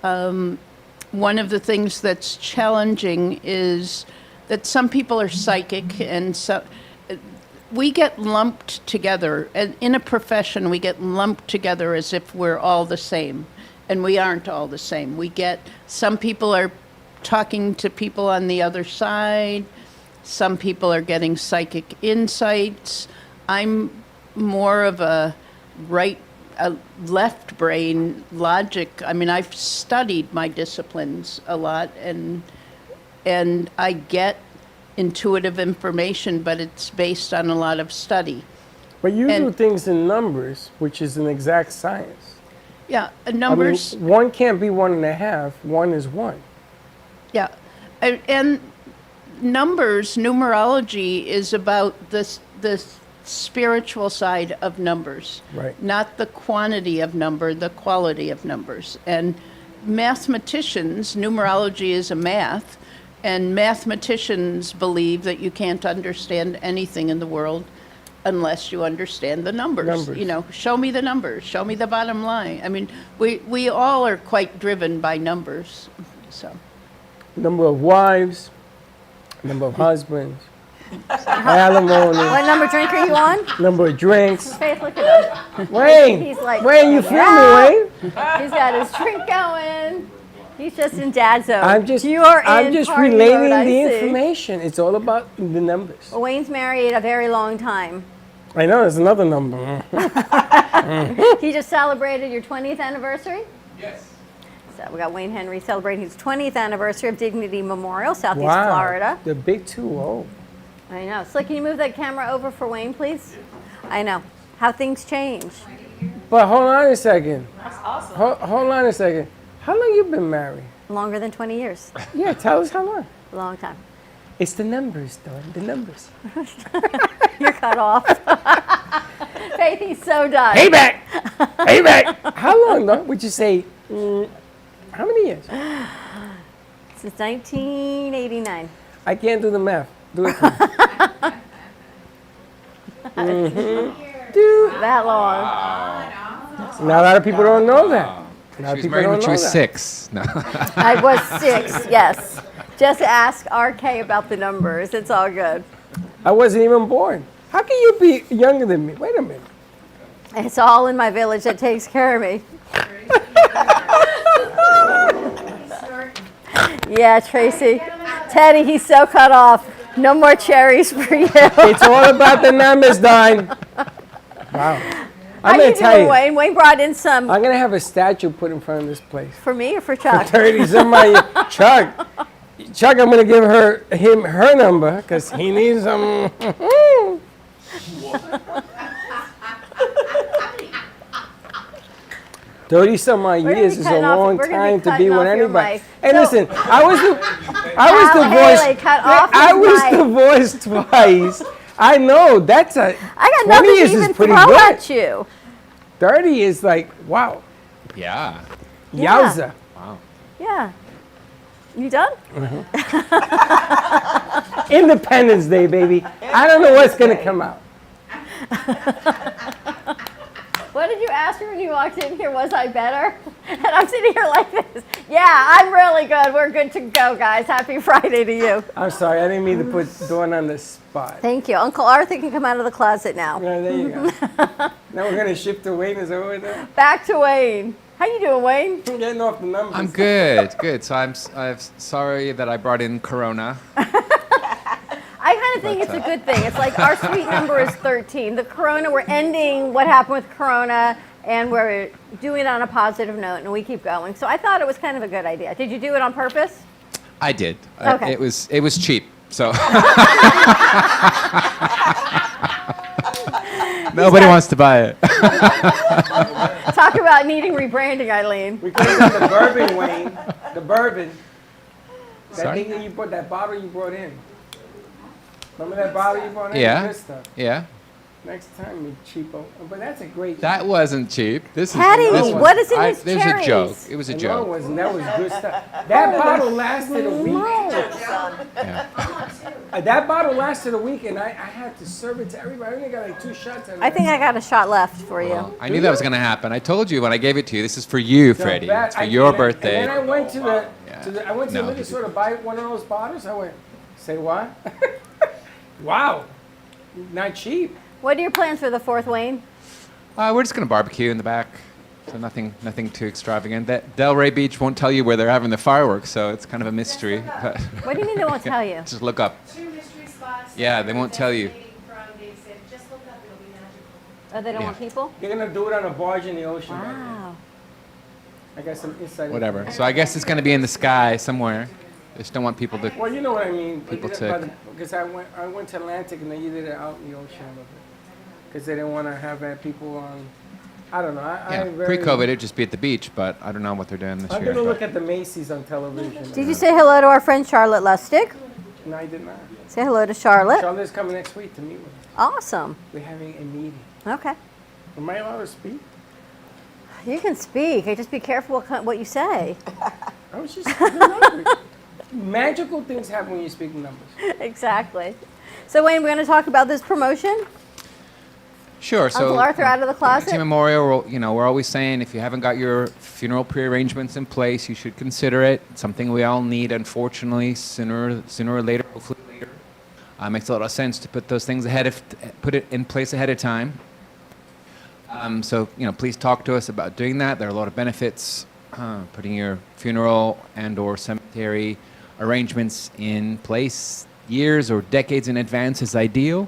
One of the things that's challenging is that some people are psychic, and so we get lumped together. And in a profession, we get lumped together as if we're all the same, and we aren't all the same. Some people are talking to people on the other side. Some people are getting psychic insights. I'm more of a left brain logic. I mean, I've studied my disciplines a lot, and I get intuitive information, but it's based on a lot of study. But you do things in numbers, which is an exact science. Yeah, numbers. I mean, 1 can't be 1.5. 1 is 1. Yeah, and numbers, numerology is about the spiritual side of numbers, right? Not the quantity of number, the quality of numbers. And mathematicians, numerology is a math, and mathematicians believe that you can't understand anything in the world unless you understand the numbers. You know, show me the numbers, show me the bottom line. I mean, we all are quite driven by numbers. So, number of wives, number of husbands, alimony. What number drink are you on? Number of drinks. Faith, look at him. Wayne, He's like, Wayne, you feel yeah. me, Wayne? He's got his drink going. He's just in dad zone. I'm just party relating mode, I the see. information. It's all about the numbers. Well, Wayne's married a very long time. I know, there's another number. He just celebrated your 20th anniversary? Yes. So we got Wayne Henry celebrating his 20th anniversary of Dignity Memorial, Southeast Wow, Florida. the big 2-0. I know. So can you move that camera over for Wayne, please? I know. How things change. But hold on a second. That's awesome. Hold on a second. How long you been married? Longer than 20 years. Yeah, tell us how long. A long time. It's the numbers, Dawn, the numbers. You're cut off. Faith, he's so done. Hey back! Hey back! How long, Dawn? Would you say, how many years? Since 1989. I can't do the math. Do it for me. That long. Now, a lot of people don't know that. She was married when she was 6. No. I was 6, yes. Just ask RK about the numbers. It's all good. I wasn't even born. How can you be younger than me? Wait a minute. It's all in my village that takes care of me. Yeah, Tracy. Teddy, he's so cut off. No more cherries for you. It's all about the numbers, Dawn. Wow. I'm going to tell you. Wayne? Wayne brought in some. I'm going to have a statue put in front of this place. For me or for Chuck? For 30 somebody. Chuck. Chuck, I'm going to give him her number because he needs some. 30 some odd years is a long time to be with anybody. Hey, listen, I was divorced twice. I know that's a. I got 20 nothing to years even is pretty throw good. at you. 30 is like, wow. Yeah. Yowza. Wow. Yeah. You done? Independence Day, baby. I don't know what's going to come out. What did you ask me when you walked in here? Was I better? And I'm sitting here like this. Yeah, I'm really good. We're good to go, guys. Happy Friday to you. I'm sorry, I didn't mean to put Dawn on the spot. Thank you. Uncle Arthur can come out of the closet now. Yeah, there you go. Now we're going to shift to Wayne. Is that what we're doing? Back to Wayne. How you doing, Wayne? I'm getting off the numbers. I'm good, good. So I'm sorry that I brought in Corona. I kind of think it's a good thing. It's like our sweet number is 13. The Corona, we're ending what happened with Corona, and we're doing it on a positive note, and we keep going. So I thought it was kind of a good idea. Did you do it on purpose? I did. Okay. It was cheap, so. Nobody wants to buy it. Talk about needing rebranding, Eileen. We could have done the bourbon, Wayne. The bourbon. That Sorry? thing that you put, that bottle you brought in. Remember that bottle you brought in? Yeah. Good stuff. Yeah. Next time, you cheapo. But that's a great. That wasn't cheap. This Patty, is. what is in his There's cherries? a joke. It was a No, it joke. wasn't. That was good stuff. That bottle lasted a week. That bottle lasted a week, and I had to serve it to everybody. I only got like 2 shots. I think I got a shot left for you. I knew that was going to happen. I told you when I gave it to you. This is for you, Freddie. It's for your birthday. And then I went to the No, liquor store to buy one of those bottles. I went, say what? Wow, not cheap. What are your plans for the 4th, Wayne? We're just going to barbecue in the back. So nothing too extravagant. That Delray Beach won't tell you where they're having the fireworks, so it's kind of a mystery. What do you mean they won't tell you? Just look up. 2 mystery spots. Yeah, they won't tell you. Just look up, it'll be magical. Oh, they don't Yeah. want people? They're gonna do it on a barge in the ocean. Wow. I got some insight. Whatever. So I guess it's going to be in the sky somewhere. They just don't want people to. Well, you know what I mean. People to. Because I went to Atlantic and they did it out in the ocean a little bit. Because they didn't want to have people on. I don't know. Yeah, pre-COVID it'd just be at the beach, but I don't know what they're doing this I'm year. gonna look at the Macy's on television. Did you say hello to our friend Charlotte Lustig? No, I did not. Say hello to Charlotte. Charlotte's coming next week to meet with us. Awesome. We're having a meeting. Okay. Am I allowed to speak? You can speak. Just be careful what you say. I was just magical things happen when you speak in numbers. Exactly. So Wayne, we're going to talk about this promotion. Sure. So Uncle Arthur out of the closet. Team Memorial, we're always saying if you haven't got your funeral pre-arrangements in place, you should consider it. It's something we all need, unfortunately, sooner or later, hopefully later. Makes a lot of sense to put those things put it in place ahead of time. So please talk to us about doing that. There are a lot of benefits. Putting your funeral and/or cemetery arrangements in place years or decades in advance is ideal.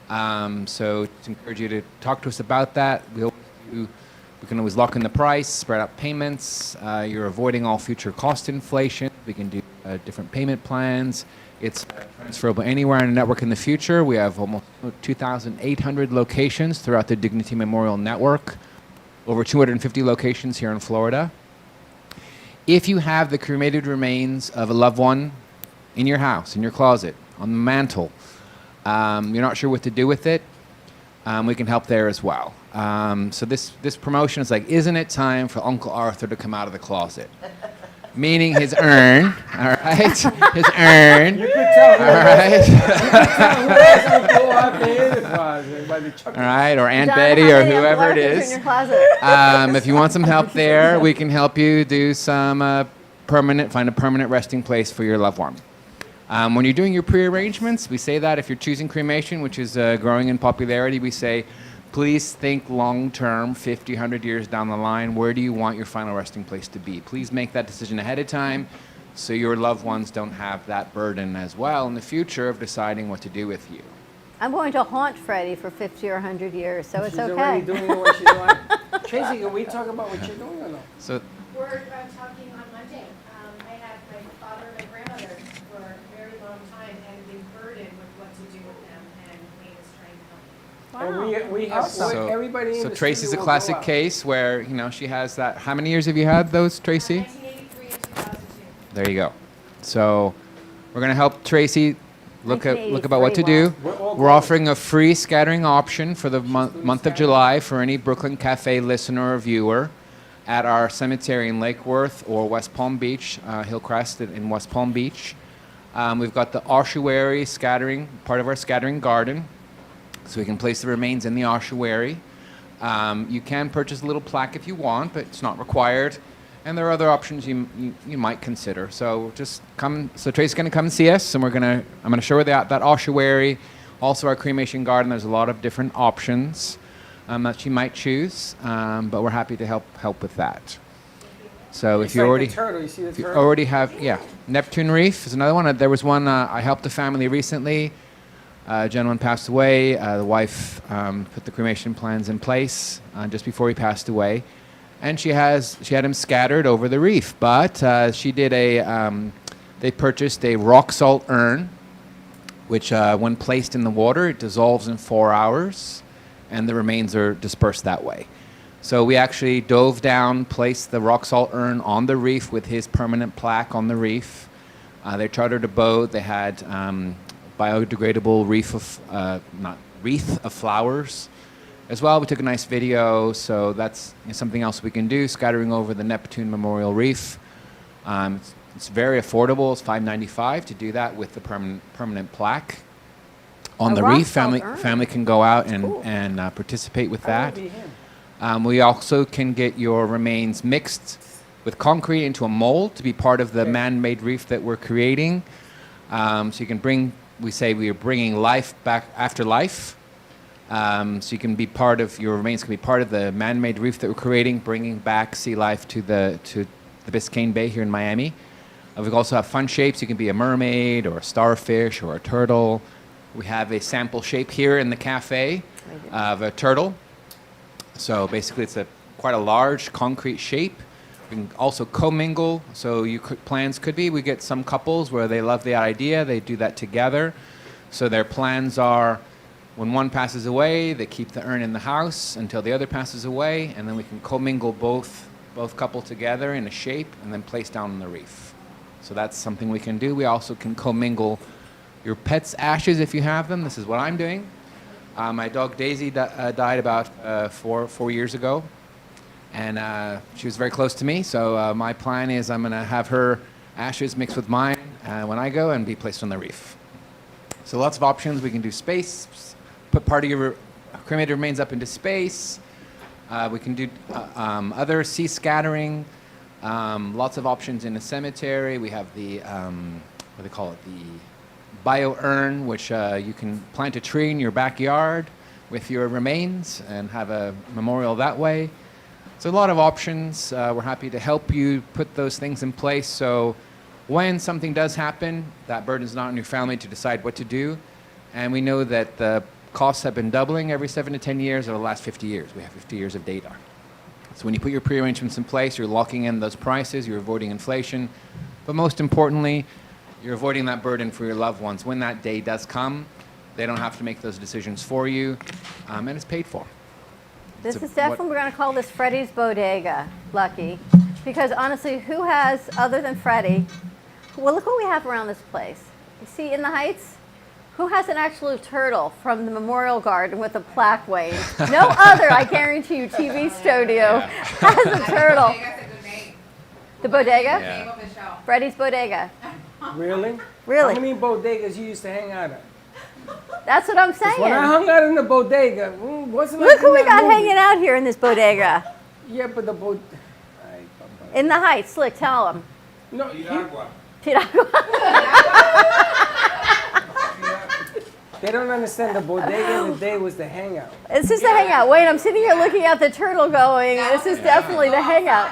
So to encourage you to talk to us about that. We can always lock in the price, spread out payments. You're avoiding all future cost inflation. We can do different payment plans. It's transferable anywhere in the network in the future. We have almost 2,800 locations throughout the Dignity Memorial Network, over 250 locations here in Florida. If you have the cremated remains of a loved one in your house, in your closet, on the mantle, you're not sure what to do with it, we can help there as well. So this promotion is like, isn't it time for Uncle Arthur to come out of the closet? Meaning his urn, all right? His urn, You could tell. all right? All right, or Aunt John, Betty how or many Uncle whoever it Arthurs is. in your closet? If you want some help there, we can help you do some find a permanent resting place for your loved one. When you're doing your pre-arrangements, we say that if you're choosing cremation, which is growing in popularity, we say, please think long-term, 50, 100 years down the line, where do you want your final resting place to be? Please make that decision ahead of time so your loved ones don't have that burden as well in the future of deciding what to do with you. I'm going to haunt Freddie for 50 or 100 years, so it's She's okay. already doing what she's doing. Tracy, can we talk about what you're doing or no? So We're talking on Monday. I had my father and my grandmother for a very long time and been burdened with what to do with them, and Wayne is trying to help. And we have everybody in So the Tracy's a studio will classic go out. case where, she has that. How many years have you had those, Tracy? 1983 and 2002. There you go. So we're going to help Tracy look about what to do. We're offering a free scattering option for the month of July for any Brooklyn Cafe listener or viewer at our cemetery in Lake Worth or West Palm Beach, Hillcrest in West Palm Beach. We've got the ossuary scattering, part of our scattering garden, so we can place the remains in the ossuary. You can purchase a little plaque if you want, but it's not required. And there are other options you might consider. So just come. So Tracy's going to come and see us, and I'm going to show her that ossuary, also our cremation garden. There's a lot of different options that she might choose, but we're happy to help with that. So if you already have Neptune Reef is another one. There was one I helped a family recently. A gentleman passed away. The wife put the cremation plans in place just before he passed away. And she had him scattered over the reef, but they purchased a rock salt urn, which when placed in the water, it dissolves in 4 hours, and the remains are dispersed that way. So we actually dove down, placed the rock salt urn on the reef with his permanent plaque on the reef. They chartered a boat. They had biodegradable wreath of flowers. As well, we took a nice video, so that's something else we can do, scattering over the Neptune Memorial Reef. It's very affordable. It's $5.95 to do that with the permanent plaque on the reef. Family can go out and participate with that. We also can get your remains mixed with concrete into a mold to be part of the man-made reef that we're creating. So you can we say we are bringing life back after life. So you can be your remains can be part of the man-made reef that we're creating, bringing back sea life to the Biscayne Bay here in Miami. We also have fun shapes. You can be a mermaid or a starfish or a turtle. We have a sample shape here in the cafe of a turtle. So basically it's quite a large concrete shape. We can also commingle. So plans could be, we get some couples where they love the idea, they do that together. So their plans are, when one passes away, they keep the urn in the house until the other passes away, and then we can commingle both couple together in a shape and then place down on the reef. So that's something we can do. We also can commingle your pet's ashes if you have them. This is what I'm doing. My dog Daisy died about 4 years ago, and she was very close to me. So my plan is I'm going to have her ashes mixed with mine when I go and be placed on the reef. So lots of options. We can do space. Put part of your cremated remains up into space. We can do other sea scattering. Lots of options in a cemetery. We have the, what do they call it, the bio urn, which you can plant a tree in your backyard with your remains and have a memorial that way. So a lot of options. We're happy to help you put those things in place. So when something does happen, that burden is not on your family to decide what to do. And we know that the costs have been doubling every 7 to 10 years over the last 50 years. We have 50 years of data. So when you put your pre-arrangements in place, you're locking in those prices, you're avoiding inflation, but most importantly, you're avoiding that burden for your loved ones. When that day does come, they don't have to make those decisions for you, and it's paid for. This is definitely, we're going to call this Freddie's Bodega, Lucky, because honestly, who has, other than Freddie, well, look what we have around this place. You see in the Heights? Who has an actual turtle from the Memorial Garden with a plaque wave? No other, I guarantee you, TV studio has a turtle. The Bodega? Yeah. Freddie's Bodega. Really? Really? How many bodegas you used to hang out at? That's what I'm saying. When I hung out in the bodega, wasn't Look who we got hanging out here in this bodega. Yeah, but the bodega. In the Heights, Slick, tell them. No, Piragua. They don't understand the bodega in the day was the hangout. This is the hangout. Wait, I'm sitting here looking at the turtle going, this is definitely the hangout.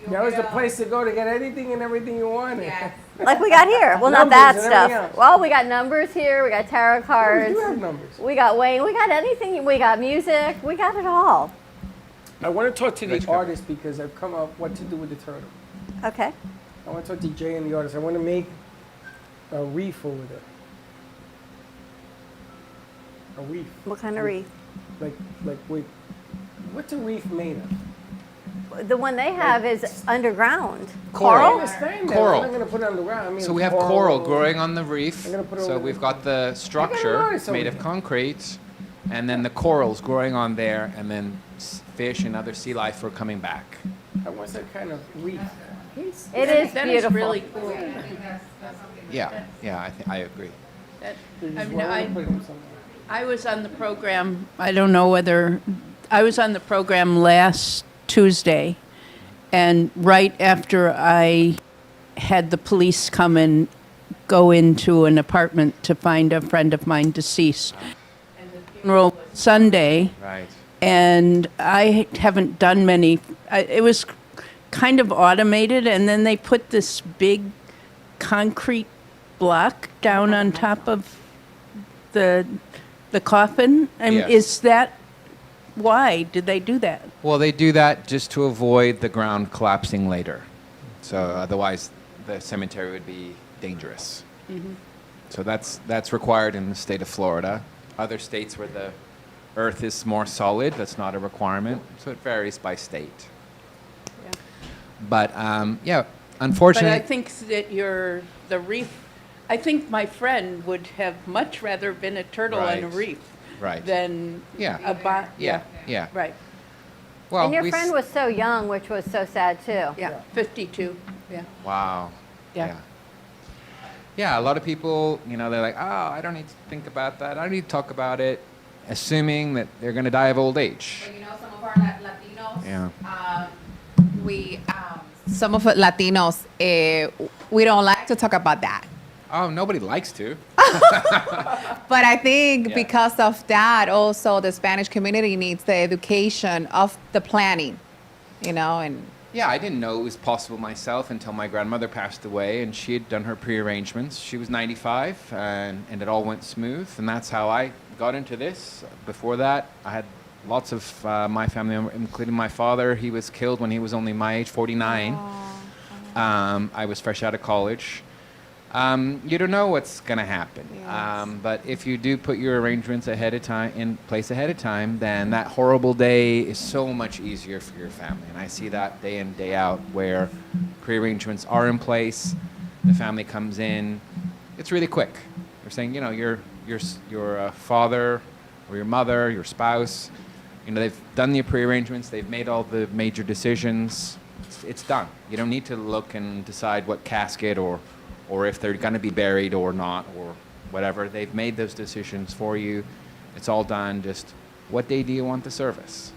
That was the place to go to get anything and everything you wanted. Like we got here. Well, not that stuff. Well, we got numbers here. We got tarot cards. We do have numbers. We got Wayne. We got anything. We got music. We got it all. I want to talk to the artist because I've come up what to do with the turtle. Okay. I want to talk to Jay and the artist. I want to make a reef over there. A reef. What kind of reef? Like with, what's a reef made of? The one they have is underground. Coral. I understand that. Coral. I'm not going to put it underground. I mean, So we have coral growing on the reef. put it So over we've there. got the structure made of concrete, and then the corals growing on there, and then fish and other sea life are coming back. I want that kind of reef. It is That beautiful. is really cool. Yeah, I agree. I was on the program. I don't know whether I was on the program last Tuesday, and right after I had the police come and go into an apartment to find a friend of mine deceased. And the funeral was Sunday. Right. And I haven't done many. It was kind of automated, and then they put this big concrete block down on top of the coffin. And Yes. is that why did they do that? Well, they do that just to avoid the ground collapsing later. So otherwise, the cemetery would be dangerous. Mhm. So that's required in the state of Florida. Other states where the earth is more solid, that's not a requirement. So it varies by state. Yeah. But yeah, unfortunately. But I think that the reef. I think my friend would have much rather been a turtle on a Right. reef Right. than Yeah. Yeah. Right. Well, and your friend was so young, which was so sad too. Yeah, 52. Yeah. Wow. Yeah. Yeah, a lot of people, they're like, oh, I don't need to think about that. I don't need to talk about it, assuming that they're going to die of old age. Some of our Latinos, Yeah. some of us Latinos, we don't like to talk about that. Oh, nobody likes to. But I think Yeah. because of that, also the Spanish community needs the education of the planning, and Yeah, I didn't know it was possible myself until my grandmother passed away, and she had done her pre-arrangements. She was 95, and it all went smooth, and that's how I got into this. Before that, I had lots of my family, including my father. He was killed when he was only my age, 49. I was fresh out of college. You don't know what's going to happen. But if you do put your arrangements in place ahead of time, then that horrible day is so much easier for your family. And I see that day in, day out, where pre-arrangements are in place, the family comes in. It's really quick. They're saying, your father or your mother, your spouse, they've done the pre-arrangements, they've made all the major decisions. It's done. You don't need to look and decide what casket or if they're going to be buried or not or whatever. They've made those decisions for you. It's all done. Just what day do you want the service?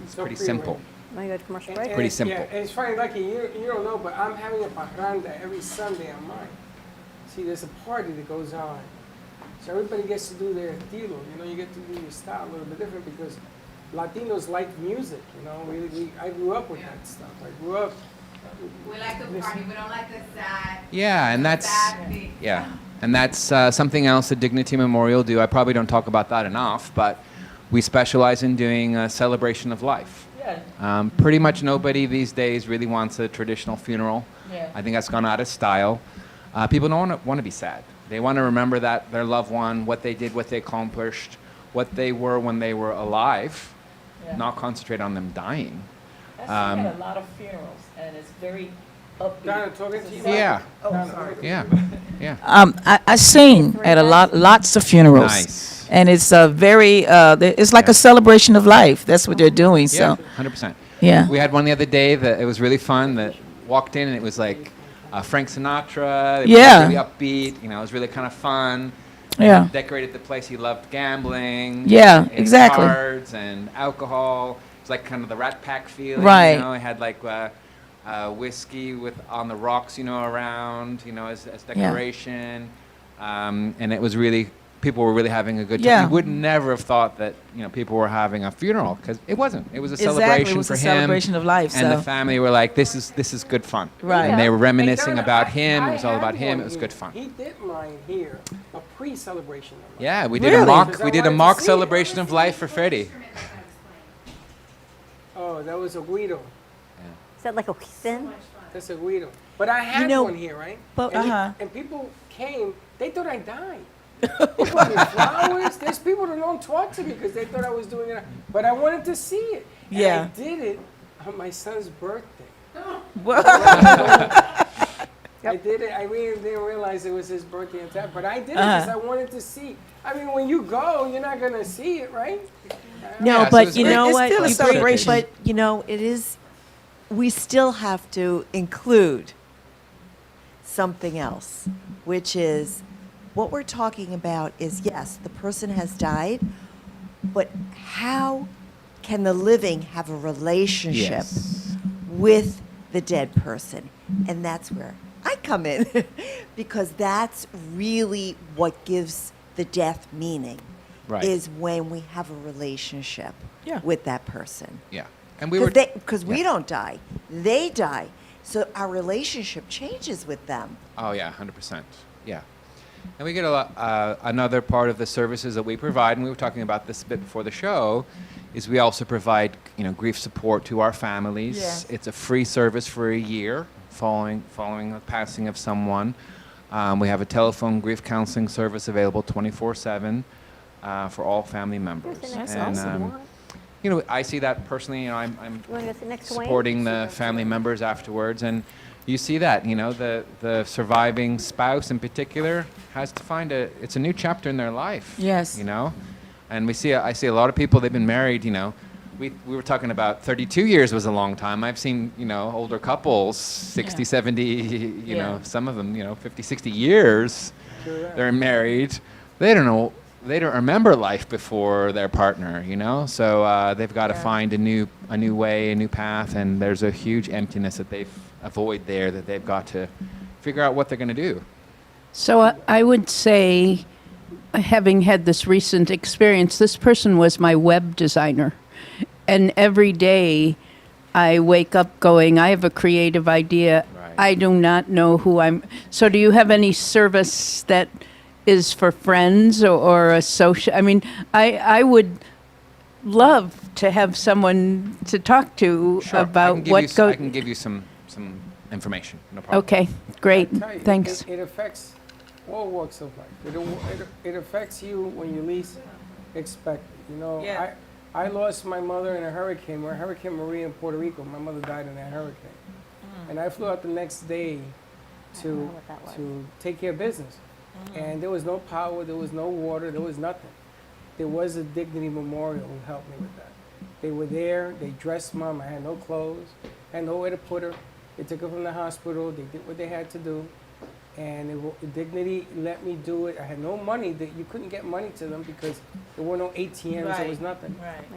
It's pretty simple. Want to go to commercial break? Pretty simple. Yeah, and it's funny, Lucky, you don't know, but I'm having a parranda every Sunday on mine. See, there's a party that goes on. So everybody gets to do their estilo. You get to do your style a little bit different because Latinos like music. I grew up with that stuff. I grew up. we like to party. We don't like the sad. Yeah, and that's something else that Dignity Memorial do. I probably don't talk about that enough, but we specialize in doing a celebration of life. Yeah. Pretty much nobody these days really wants a traditional funeral. Yeah. I think that's gone out of style. People don't want to be sad. They want to remember that their loved one, what they did, what they accomplished, what they were when they were alive, not concentrate on them dying. I've seen a lot of funerals, and it's very upbeat. Donna, talking to you. Yeah. Oh, sorry. Yeah. I sing at lots of funerals. Nice. And it's it's like a celebration of life. That's what they're doing. Yeah, So 100%. Yeah. We had one the other day that it was really fun that walked in and it was like Frank Sinatra. It was Yeah. really upbeat. It was really kind of fun. Yeah. Decorated the place. He loved gambling. Yeah, and exactly. Cards and alcohol. It's like kind of the Rat Pack feeling. Right. It had like whiskey on the rocks, around, as decoration. And it was really, people were really having a good time. Yeah. You would never have thought that, people were having a funeral because it wasn't. It was a Exactly, celebration it was for a him. celebration of life, And the so. family were like, this is good fun. Right. And they were reminiscing Donna, about him. It was all I about had him. one It was here. good fun. He did mine here, a pre-celebration of life. Yeah, we did Really? a mock. Because I We did a wanted to mock see it. celebration of life for Freddie. Oh, that was a Guido. Is that like a thin? That's a Guido. But I had one here, right? but- and, uh-huh. and people came, they thought I died. They brought me flowers. There's people that don't talk to me because they thought I was doing it. But I wanted to see it. And Yeah. I did it on my son's birthday. I did it. I really didn't realize it was his birthday and that, but I did it because I wanted to see. I mean, when you go, you're not gonna see it, right? No, Yeah, so but it's you great. know It's what? still a You celebration. But it is. We still have to include something else, which is what we're talking about. Is yes, the person has died, but how can the living have a relationship Yes. with the dead person? And that's where I come in because that's really what gives the death meaning. Right. Is when we have a relationship with that person. Yeah. And we were Because we don't die, they die. So our relationship changes with them. Oh yeah, 100%. Yeah. And we get a lot, another part of the services that we provide, and we were talking about this a bit before the show, is we also provide, grief support to our families. Yes. It's a free service for a year following the passing of someone. We have a telephone grief counseling service available 24/7 for all family members. That's and, awesome. I see that personally. I'm You want to go sit next to Wayne? supporting the family members afterwards, and you see that the surviving spouse in particular has to find it's a new chapter in their life. Yes. And I see a lot of people, they've been married. We were talking about 32 years was a long time. I've seen older couples 60, 70, some of them 50, 60 years. Correct. They're married. They don't remember life before their partner, So they've got to find a new way, a new path, and there's a huge emptiness that they avoid there that they've got to figure out what they're going to do. So I would say, having had this recent experience, this person was my web designer. And every day I wake up going, I have a creative idea. Right. I do not know who I'm. So do you have any service that is for friends or a social? I mean, I would love to have someone to talk to about what goes. I can give you some information. No problem. Okay, great. Thanks. It affects all walks of life. It affects you when you least expect it. Yeah. I lost my mother in a hurricane. We're Hurricane Maria in Puerto Rico. My mother died in that hurricane. And I flew out the next day to take care of business. And there was no power, there was no water, there was nothing. There was a Dignity Memorial who helped me with that. They were there, they dressed Mom, I had no clothes, I had nowhere to put her. They took her from the hospital, they did what they had to do. And Dignity let me do it. I had no money, you couldn't get money to them because there were no ATMs, there was nothing. Right.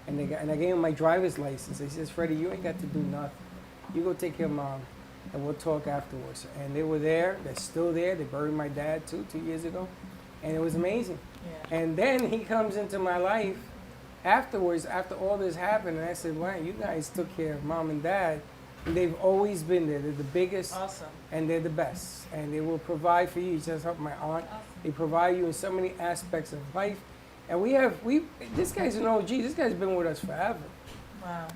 And I gave them my driver's license. They says, Freddie, you ain't got to do nothing. You go take care of Mom, and we'll talk afterwards. And they were there. They're still there. They buried my dad, 2 years ago. And it was amazing. Yeah. And then he comes into my life afterwards, after all this happened, and I said, wow, you guys took care of Mom and Dad. And they've always been there. They're the biggest. Awesome. And they're the best. And they will provide for you. You just help my aunt. Awesome. They provide you in so many aspects of life. And this guy's an OG. This guy's been with us forever. Wow.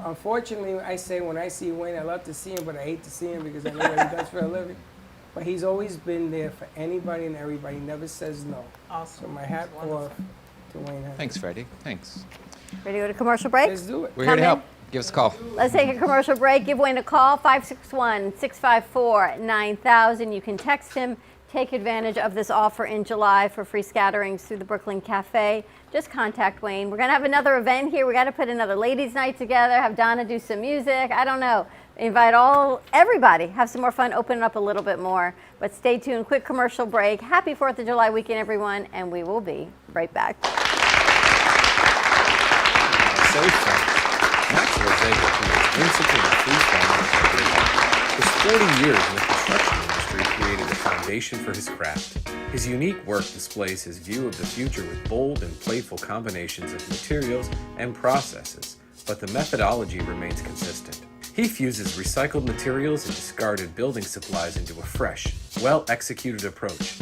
Unfortunately, I say when I see Wayne, I love to see him, but I hate to see him because I know what he does for a living. But he's always been there for anybody and everybody. He never says no. Awesome. So my hat off to Wayne. Thanks, Freddie. Thanks. Ready to go to commercial break? Let's do it. We're here to help. Give us a call. Let's take a commercial break. Give Wayne a call, 561-654-9000. You can text him. Take advantage of this offer in July for free scatterings through the Brooklyn Cafe. Just contact Wayne. We're going to have another event here. We got to put another ladies' night together, have Donna do some music. I don't know. Invite everybody. Have some more fun. Open it up a little bit more. But stay tuned. Quick commercial break. Happy 4th of July weekend, everyone. And we will be right back. So fun. Max Lozega, who is principal of Food Farmers, his 40 years in the construction industry created a foundation for his craft. His unique work displays his view of the future with bold and playful combinations of materials and processes, but the methodology remains consistent. He fuses recycled materials and discarded building supplies into a fresh, well-executed approach.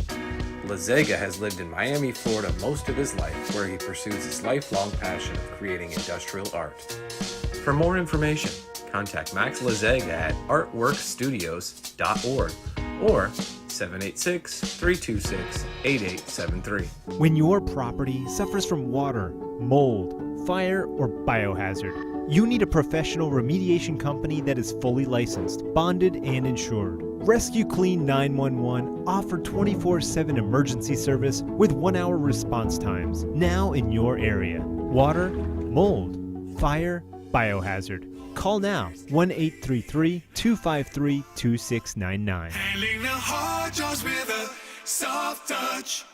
Lozega has lived in Miami, Florida most of his life, where he pursues his lifelong passion of creating industrial art. For more information, contact Max Lozega at artworkstudios.org or 786-326-8873. When your property suffers from water, mold, fire, or biohazard, you need a professional remediation company that is fully licensed, bonded, and insured. Rescue Clean 911 offer 24/7 emergency service with 1-hour response times now in your area. Water, mold, fire, biohazard. Call now 1-833-253-2699. Handling the hard jobs with a soft touch.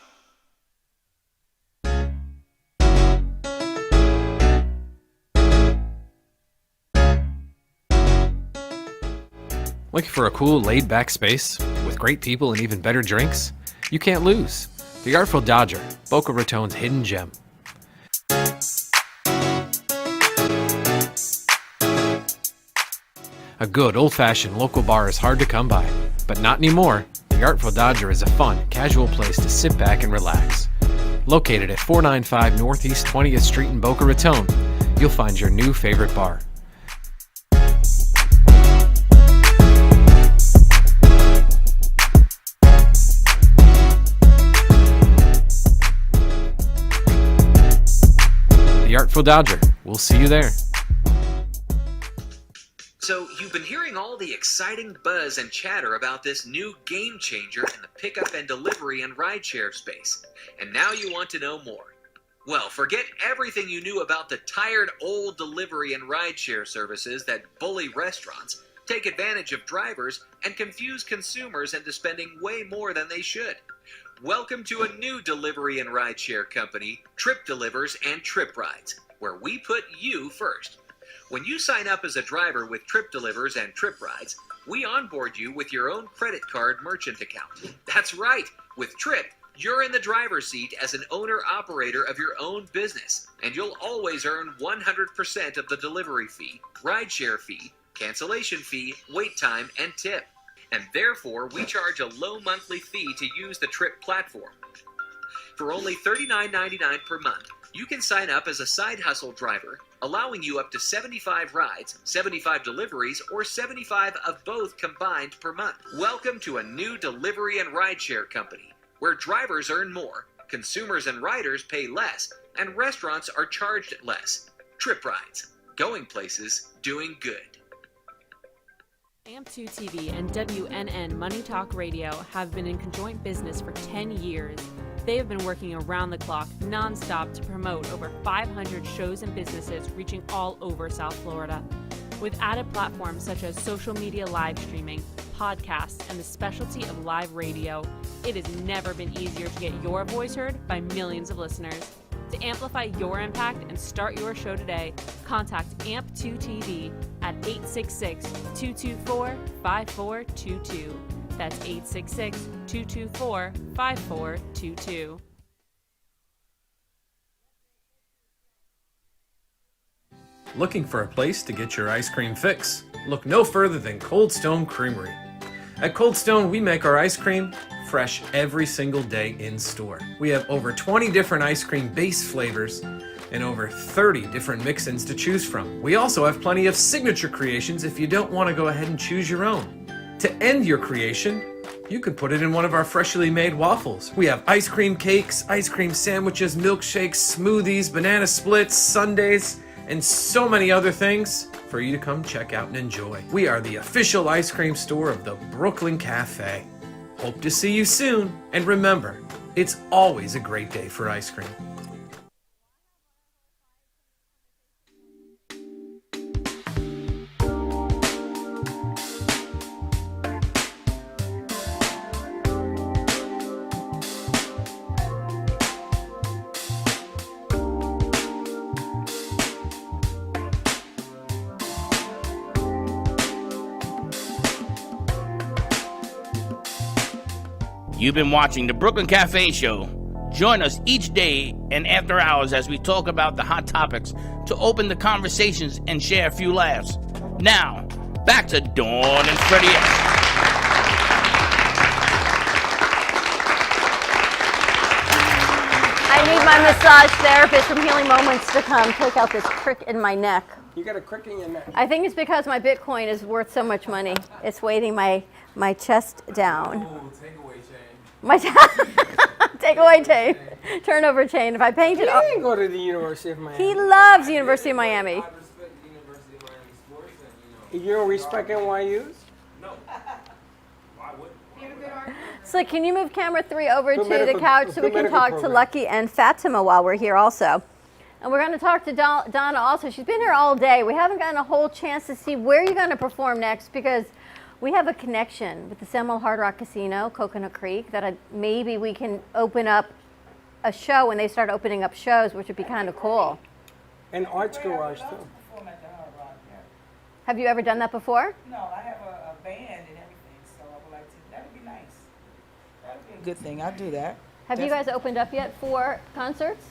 Looking for a cool, laid-back space with great people and even better drinks? You can't lose. The Artful Dodger, Boca Raton's hidden gem. A good, old-fashioned local bar is hard to come by, but not anymore. The Artful Dodger is a fun, casual place to sit back and relax. Located at 495 Northeast 20th Street in Boca Raton, you'll find your new favorite bar. The Artful Dodger. We'll see you there. So, you've been hearing all the exciting buzz and chatter about this new game changer in the pickup and delivery and rideshare space, and now you want to know more. Well, forget everything you knew about the tired old delivery and rideshare services that bully restaurants, take advantage of drivers, and confuse consumers into spending way more than they should. Welcome to a new delivery and rideshare company, Trip Delivers and Trip Rides, where we put you first. When you sign up as a driver with Trip Delivers and Trip Rides, we onboard you with your own credit card merchant account. That's right! With Trip, you're in the driver's seat as an owner-operator of your own business, and you'll always earn 100% of the delivery fee, rideshare fee, cancellation fee, wait time, and tip. And therefore, we charge a low monthly fee to use the Trip platform. For only $39.99 per month, you can sign up as a side hustle driver, allowing you up to 75 rides, 75 deliveries, or 75 of both combined per month. Welcome to a new delivery and rideshare company, where drivers earn more, consumers and riders pay less, and restaurants are charged less. Trip Rides. Going places, doing good. AMP2 TV and WNN Money Talk Radio have been in conjoint business for 10 years. They have been working around the clock, non-stop, to promote over 500 shows and businesses reaching all over South Florida. With added platforms such as social media live streaming, podcasts, and the specialty of live radio, it has never been easier to get your voice heard by millions of listeners. To amplify your impact and start your show today, contact AMP2 TV at 866-224-5422. That's 866-224-5422. Looking for a place to get your ice cream fix? Look no further than Cold Stone Creamery. At Cold Stone, we make our ice cream fresh every single day in store. We have over 20 different ice cream base flavors and over 30 different mix-ins to choose from. We also have plenty of signature creations if you don't want to go ahead and choose your own. To end your creation, you can put it in one of our freshly made waffles. We have ice cream cakes, ice cream sandwiches, milkshakes, smoothies, banana splits, sundaes, and so many other things for you to come check out and enjoy. We are the official ice cream store of the Brooklyn Cafe. Hope to see you soon, and remember, it's always a great day for ice cream. You've been watching the Brooklyn Cafe Show. Join us each day and after hours as we talk about the hot topics to open the conversations and share a few laughs. Now, back to Dawn and Freddie S. I need my massage therapist from Healing Moments to come take out this crick in my neck. You got a crick in your neck. I think it's because my Bitcoin is worth so much money. It's weighting my chest down. Oh, takeaway chain. My takeaway chain, turnover chain. If I paint it, He didn't go to the University of Miami. he loves the University of Miami. I respect the University of Miami sports, and You don't respect NYU's? no. Why would? So can you move camera 3 over Good to medical- the couch so we good can medical talk to program. Lucky and Fatima while we're here also. And we're going to talk to Donna also. She's been here all day. We haven't gotten a whole chance to see where you're going to perform next because we have a connection with the Seminole Hard Rock Casino, Coconut Creek, that maybe we can open up a show when they start opening up shows, which would be kind of cool. And Arts Garage, too. Have you ever done that before? No, I have a band and everything, so I would like to. That would be nice. That would be a good thing. I'll do that. Have you guys opened up yet for concerts?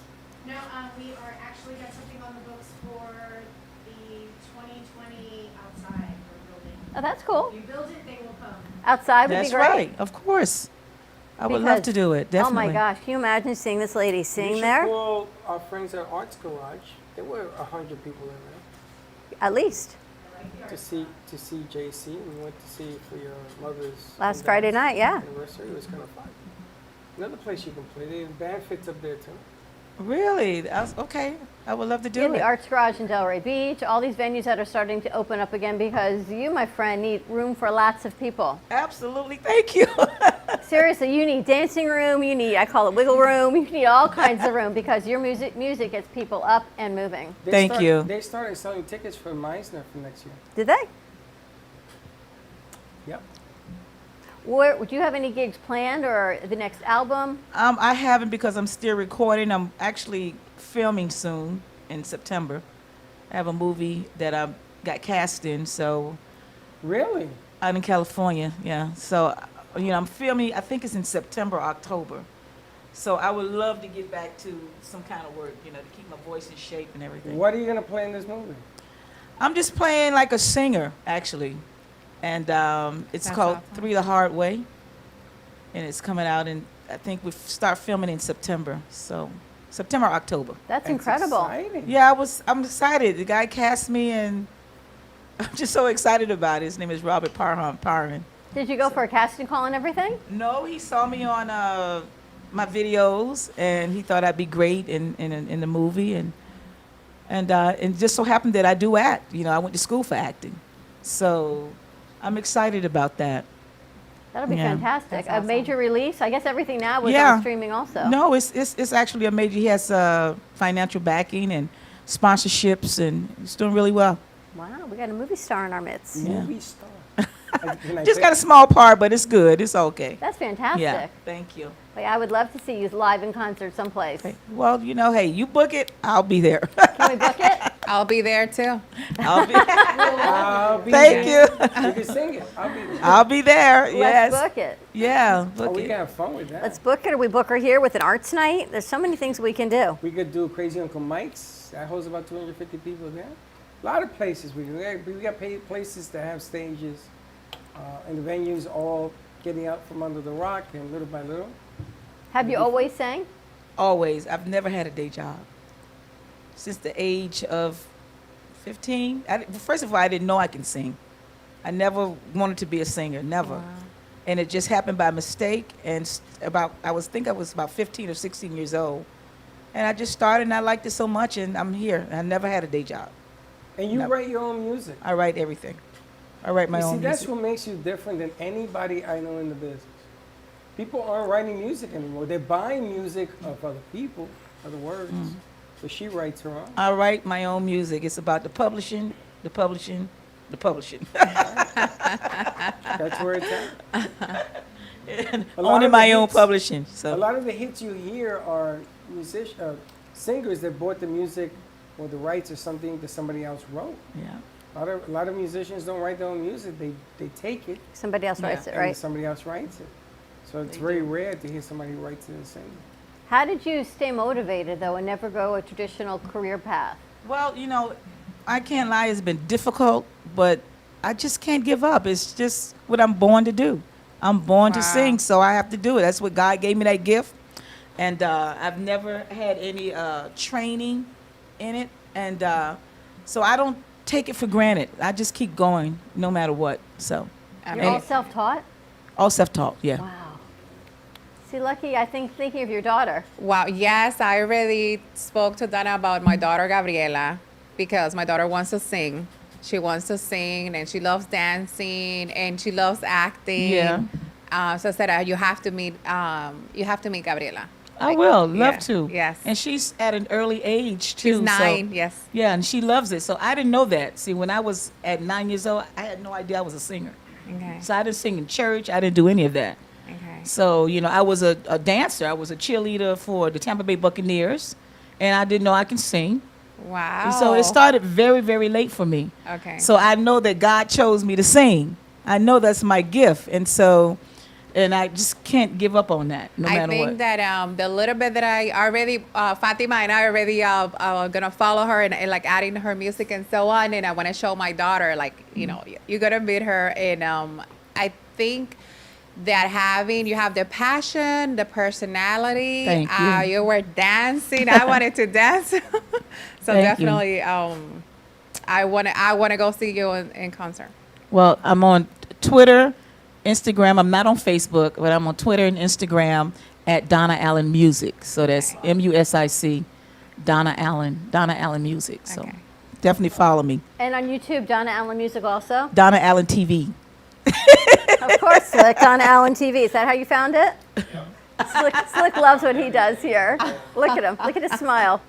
No, we are actually got something on the books for the 2020 outside we're building. Oh, that's cool. If you build it, they will come. Outside would That's be great. right. Of course. I would love to do it. Definitely. Oh my gosh, can you imagine seeing this lady sing You should there? call our friends at Arts Garage. There were 100 people in there. At least. To see JC, we went to see for your mother's Last Friday night, yeah. anniversary. It was kind of fun. Another place you can play. The band fits up there too. Really? Okay. I would love to do Yeah, it. the Arts Garage in Delray Beach, all these venues that are starting to open up again because you, my friend, need room for lots of people. Absolutely. Thank you. Seriously, you need dancing room, you need, I call it wiggle room, you need all kinds of room because your music gets people up and moving. Thank you. They started selling tickets for Meisner for next year. Did they? Yep. Would you have any gigs planned or the next album? I haven't because I'm still recording. I'm actually filming soon in September. I have a movie that I got cast in, so. Really? Out in California, yeah. So, I'm filming, I think it's in September, October. So I would love to get back to some kind of work, to keep my voice in shape and everything. What are you going to play in this movie? I'm just playing like a singer, actually. And it's That's called awesome. 3 the Hard Way. And it's coming out in, I think we start filming in September. So September, October. That's incredible. Exciting. Yeah, I'm excited. The guy cast me and I'm just so excited about it. His name is Robert Parham. Did you go for a casting call and everything? No, he saw me on my videos and he thought I'd be great in the movie and just so happened that I do act. I went to school for acting. So I'm excited about that. That'll be Yeah. fantastic. That's A awesome. major release. I guess everything now is Yeah. on streaming also. No, it's actually a major. He has financial backing and sponsorships, and he's doing really well. Wow, we got a movie star in our midst. Yeah. Movie star. Just got a small part, but it's good. It's okay. That's fantastic. Yeah, thank you. Like, I would love to see you live in concert someplace. Well, hey, you book it, I'll be there. Can we book it? I'll be there too. I'll be Thank there. you. You can sing it. I'll be there. I'll be there. Yes. Let's book it. Yeah, Oh, book we it. can have fun with that. Let's book it, or we book her here with an arts night. There's so many things we can do. We could do Crazy Uncle Mike's. That holds about 250 people there. A lot of places we got places that have stages, and the venues all getting out from under the rock and little by little. Have you always sang? Always. I've never had a day job. Since the age of 15. First of all, I didn't know I can sing. I never wanted to be a singer, never. Wow. And it just happened by mistake. And I was about 15 or 16 years old. And I just started and I liked it so much and I'm here. I never had a day job. And you Never. write your own music. I write everything. I write my You own see, that's music. what makes you different than anybody I know in the business. People aren't writing music anymore. They're buying music of other people, other words. But she writes her own. I write my own music. It's about the publishing. That's where it's at. And A lot owning of the my own hits- publishing. A So lot of the hits you hear are singers that bought the music or the rights or something that somebody else wrote. yeah. A lot of musicians don't write their own music. They take it. Somebody else writes it, and right? somebody else writes it. So it's very rare to hear somebody who writes it and sing it. How did you stay motivated, though, and never go a traditional career path? Well, I can't lie, it's been difficult, but I just can't give up. It's just what I'm born to do. I'm born to sing, so I have to do it. That's what God gave me, that gift. And I've never had any training in it. And so I don't take it for granted. I just keep going no matter what. So You're all self-taught? all self-taught, yeah. Wow. See, Lucky, I think thinking of your daughter. Wow, yes, I already spoke to Donna about my daughter Gabriela because my daughter wants to sing. She wants to sing and she loves dancing and she loves acting. Yeah. So I said you have to meet Gabriela. I will, love yeah, to. yes. And she's at an early age, too. She's 9, yes. Yeah, and she loves it. So I didn't know that. See, when I was at 9 years old, I had no idea I was a singer. Okay. So I didn't sing in church. I didn't do any of that. Okay. So, I was a dancer. I was a cheerleader for the Tampa Bay Buccaneers. And I didn't know I can sing. Wow. And so it started very, very late for me. Okay. So I know that God chose me to sing. I know that's my gift. And so, and I just can't give up on that no I matter think what. that the little bit that I already, Fatima and I already gonna follow her and like adding her music and so on. And I want to show my daughter, like, you know, you're gonna meet her. And I think that you have the passion, the personality. Thank you. You were dancing. I wanted to dance. So Thank you. definitely, I wanna go see you in concert. Well, I'm on Twitter, Instagram. I'm not on Facebook, but I'm on Twitter and Instagram at Donna Allen Music. So that's MUSIC, Donna Allen Music. So definitely follow me. And on YouTube, Donna Allen Music also? Donna Allen TV. Of course, Slick, Donna Allen TV. Is that how you found it? Slick loves what he does here. Look at him. Look at his smile.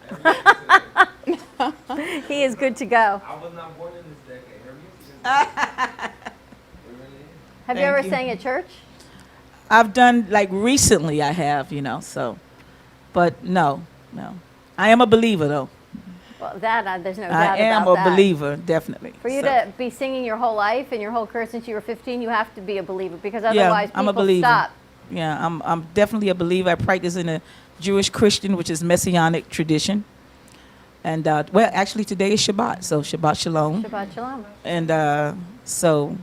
He is good to go. I was not born in this decade. Her music Have you Thank ever you. sang at church? I've done, like, recently I have, you know, so. But no. I am a believer, though. Well, there's no doubt I am about a that. believer, definitely. For you So, to be singing your whole life and your whole career since you were 15, you have to be a believer because yeah, otherwise I'm a people believer. stop. Yeah, I'm definitely a believer. I practice in a Jewish Christian, which is Messianic tradition. And, well, actually today is Shabbat, so Shabbat Shalom. Shabbat Shalom. And so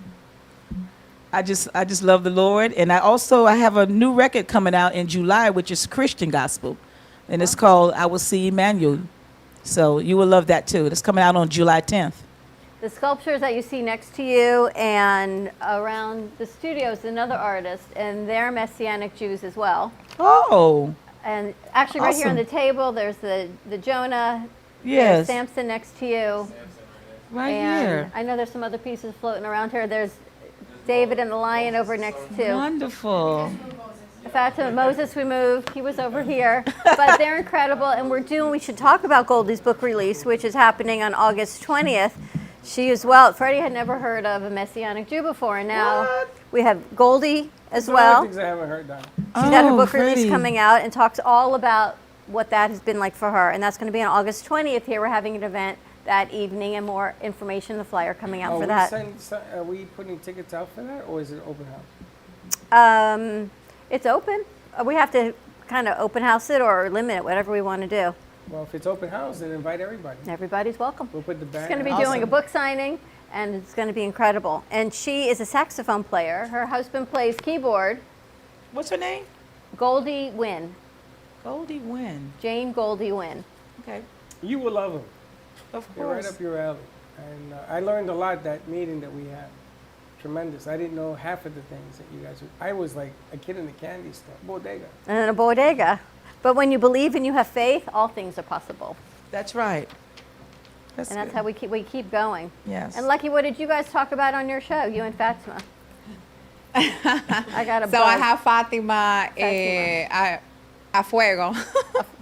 I just love the Lord. And I have a new record coming out in July, which is Christian gospel. And it's called I Will See Emmanuel. So you will love that too. It's coming out on July 10th. The sculptures that you see next to you and around the studio is another artist, and they're Messianic Jews as well. Oh. And actually right here on Awesome. the table, there's the Jonah. Yes. There's Samson next to you. Right and here. I know there's some other pieces floating around here. There's David and the lion over next to. Wonderful. Fatima Moses we moved. He was over here. But they're incredible. And we should talk about Goldie's book release, which is happening on August 20th. She as well. Freddie had never heard of a Messianic Jew before. And now we have Goldie as well. Things I haven't heard that. She's got her book Freddie. release coming out and talks all about what that has been like for her. And that's going to be on August 20th here. We're having an event that evening and more information, the flyer coming out for that. Are we putting tickets out for that, or is it open house? It's open. We have to kind of open house it or limit it, whatever we want to do. Well, if it's open house, then invite everybody. Everybody's welcome. We'll put the She's band. going to be doing a book signing, and it's going to be incredible. And she is a saxophone player. Her husband plays keyboard. What's her name? Goldie Wynn. Goldie Wynn. Jane Goldie Wynn. Okay. You will love them. Of They're right course. up your alley. And I learned a lot that meeting that we had. Tremendous. I didn't know half of the things that you guys would. I was like a kid in the candy store, bodega. And a bodega. But when you believe and you have faith, all things are possible. That's right. And that's how we keep going. Yes. And Lucky, what did you guys talk about on your show, you and Fatima? I got a So I bug. have Fatima, a Fuego.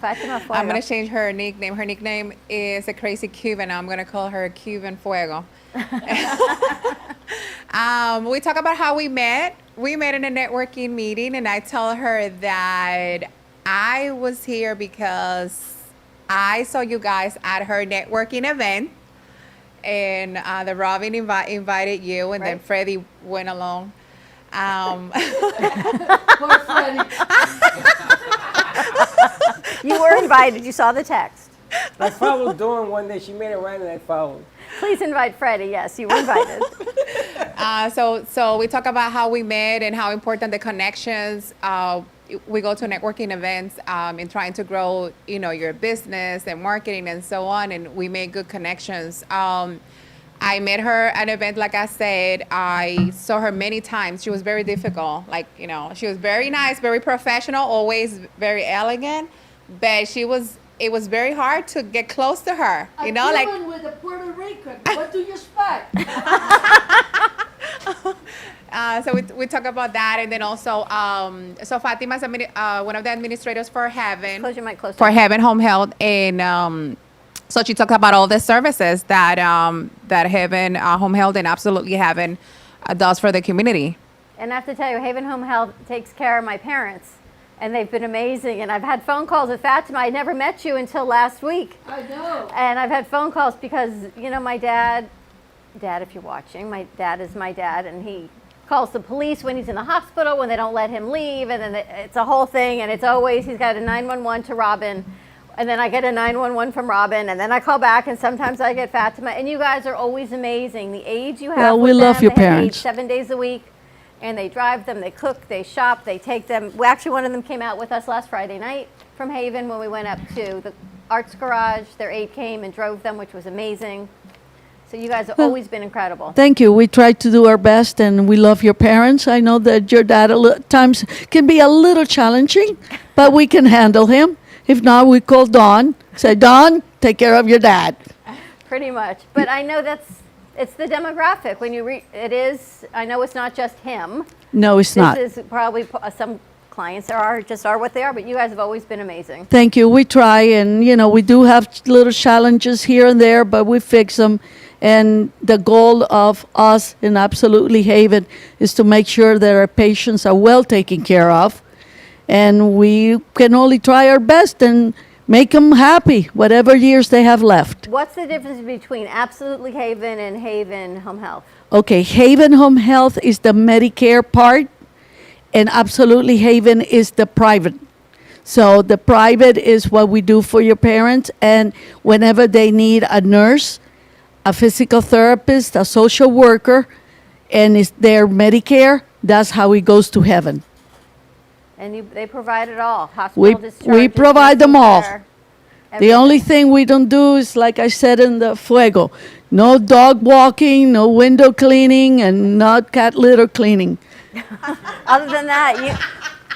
Fatima Fuego. I'm going to change her nickname. Her nickname is a crazy Cuban. I'm going to call her Cuban Fuego. We talk about how we met. We met in a networking meeting, and I tell her that I was here because I saw you guys at her networking event, and the Robin invited you, and then Freddie went along. Poor Freddie. You were invited. You saw the text. I followed Dawn one day. She made it right, and I followed. Please invite Freddie. Yes, you were invited. So we talk about how we met and how important the connections. We go to networking events and trying to grow, your business and marketing and so on, and we make good connections. I met her at an event, like I said. I saw her many times. She was very difficult. She was very nice, very professional, always very elegant, but it was very hard to get close to her. With a Puerto Rican, what do you expect? So we talk about that, and then also, so Fatima's one of the administrators for Heaven. Close your mic closer. For Heaven Home Health, and so she talked about all the services that that Heaven Home Health and Absolutely Heaven does for the community. And I have to tell you, Haven Home Health takes care of my parents. And they've been amazing. And I've had phone calls with Fatima. I never met you until last week. I know. And I've had phone calls because, you know, my dad, if you're watching, my dad is my dad, and he calls the police when he's in the hospital, when they don't let him leave, and then it's a whole thing, and it's always, he's got a 911 to Robin, and then I get a 911 from Robin, and then I call back, and sometimes I get Fatima, and you guys are always amazing. The age you have Well, we with love them, your they have parents. age 7 days a week, and they drive them, they cook, they shop, they take them. Well, actually, one of them came out with us last Friday night from Haven when we went up to the Arts Garage. Their aide came and drove them, which was amazing. So you guys have always been incredible. Thank you. We try to do our best, and we love your parents. I know that your dad at times can be a little challenging, but we can handle him. If not, we call Dawn. Say, Dawn, take care of your dad. Pretty much. But I know it's the demographic. When you it is, I know it's not just him. No, it's not. This is probably some clients are what they are, but you guys have always been amazing. Thank you. We try, and, you know, we do have little challenges here and there, but we fix them. And the goal of us in Absolutely Haven is to make sure that our patients are well taken care of. And we can only try our best and make them happy, whatever years they have left. What's the difference between Absolutely Haven and Haven Home Health? Okay, Haven Home Health is the Medicare part, and Absolutely Haven is the private. So the private is what we do for your parents, and whenever they need a nurse, a physical therapist, a social worker, and it's their Medicare, that's how it goes to Heaven. And they provide it all. We Hospital discharge, provide them all. care, The everything. only thing we don't do is, like I said in the Fuego, no dog walking, no window cleaning, and not cat litter cleaning. Other than that,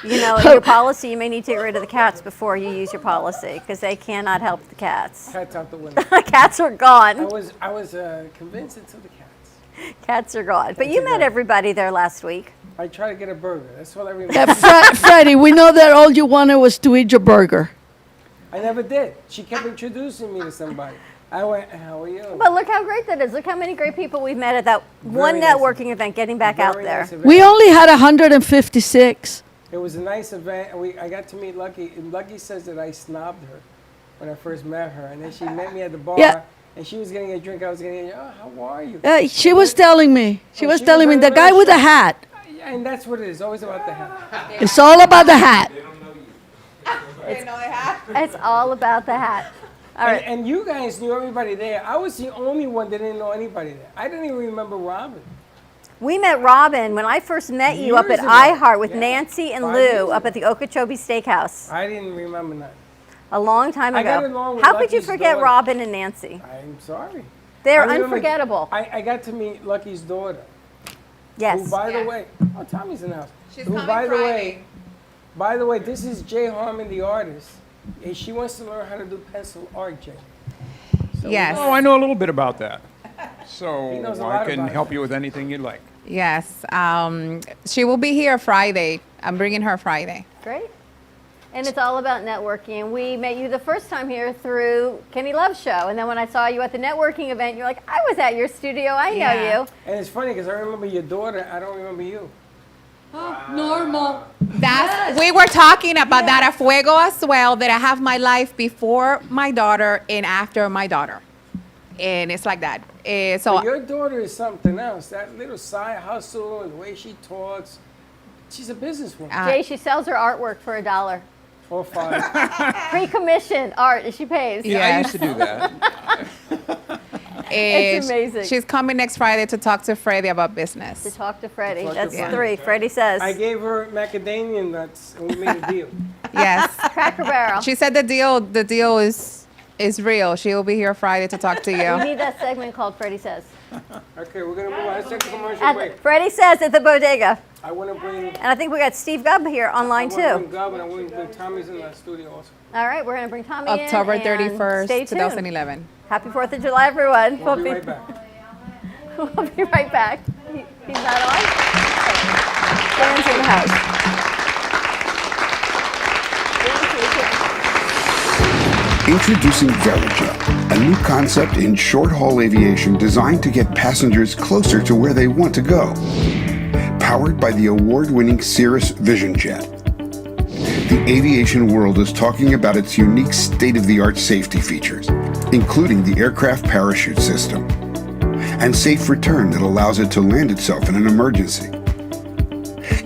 you know, in your policy, you may need to get rid of the cats before you use your policy because they cannot help the cats. Cats out the window. Cats are gone. I was convinced until the cats. Cats are gone. But you met everybody there last week. I tried to get a burger. That's what I remember. Yeah, Freddie, we know that all you wanted was to eat your burger. I never did. She kept introducing me to somebody. I went, how are you? But look how great that is. Look how many great people we've met at that one nice networking event, getting back out Very there. nice event. We only had 156. It was a nice event. I got to meet Lucky. And Lucky says that I snobbed her when I first met her. And then she met me at the bar. Yeah. And she was getting a drink. I was getting a, how are you? She was telling me. She was telling me, the guy with the hat. Yeah, and that's what it is. Always about the hat. It's all about the hat. It's all about the hat. All right. And you guys knew everybody there. I was the only one that didn't know anybody there. I didn't even remember Robin. We met Robin when I first met you up at Years ago. iHeart with Yeah. Nancy and 5 years Lou ago. up at the Okeechobee Steakhouse. I didn't remember that. A long time I ago. got along with How could you Lucky's forget daughter. Robin and Nancy? I'm sorry. They're I remember- unforgettable. I got to meet Lucky's daughter. Yes. Who, by the way, oh, Tommy's in the house. She's Who, coming by the way, this is Jay Harmon, the artist. And she wants to learn how to do pencil art, Jay. So Yes. Oh, I know a little bit about that. He So knows a I lot can about help you with anything you'd like. Yes. She will be here Friday. I'm bringing her Friday. Great. And it's all about networking. And we met you the first time here through Kenny Love's show. And then when I saw you at the networking event, you're like, I was at your studio. I know Yeah. you. And it's funny because I remember your daughter. I don't remember you. Normal. We were talking about that at Fuego as well, that I have my life before my daughter and after my daughter. And it's like that. But your daughter is something else. That little side hustle and the way she talks. She's a businesswoman. Jay, she sells her artwork for $1. Or 5. Pre-commissioned art that she pays. Yeah, I used to do that. It's amazing. She's coming next Friday to talk to Freddie about business. To talk to Freddie. Talk to That's Freddie. 3. Freddie says. I gave her macadamia nuts and we made a deal. Yes. Cracker Barrel. She said the deal is real. She will be here Friday to talk to We you. need that segment called Freddie Says. Okay, we're going to move on. Let's take a commercial break. Freddie Says at the bodega. I want to bring... And I think we got Steve Gubb here online I want to too. bring Gov and I want to bring Tommy's in the studio also. All right, we're going to bring Tommy October in. and 31st, stay tuned. 2011. Happy 4th of July, everyone. We'll be right back. We'll be right back. He's not on? Dan's in the house. Introducing Verijet, a new concept in short-haul aviation designed to get passengers closer to where they want to go. Powered by the award-winning Cirrus Vision Jet. The aviation world is talking about its unique state-of-the-art safety features, including the aircraft parachute system, and safe return that allows it to land itself in an emergency.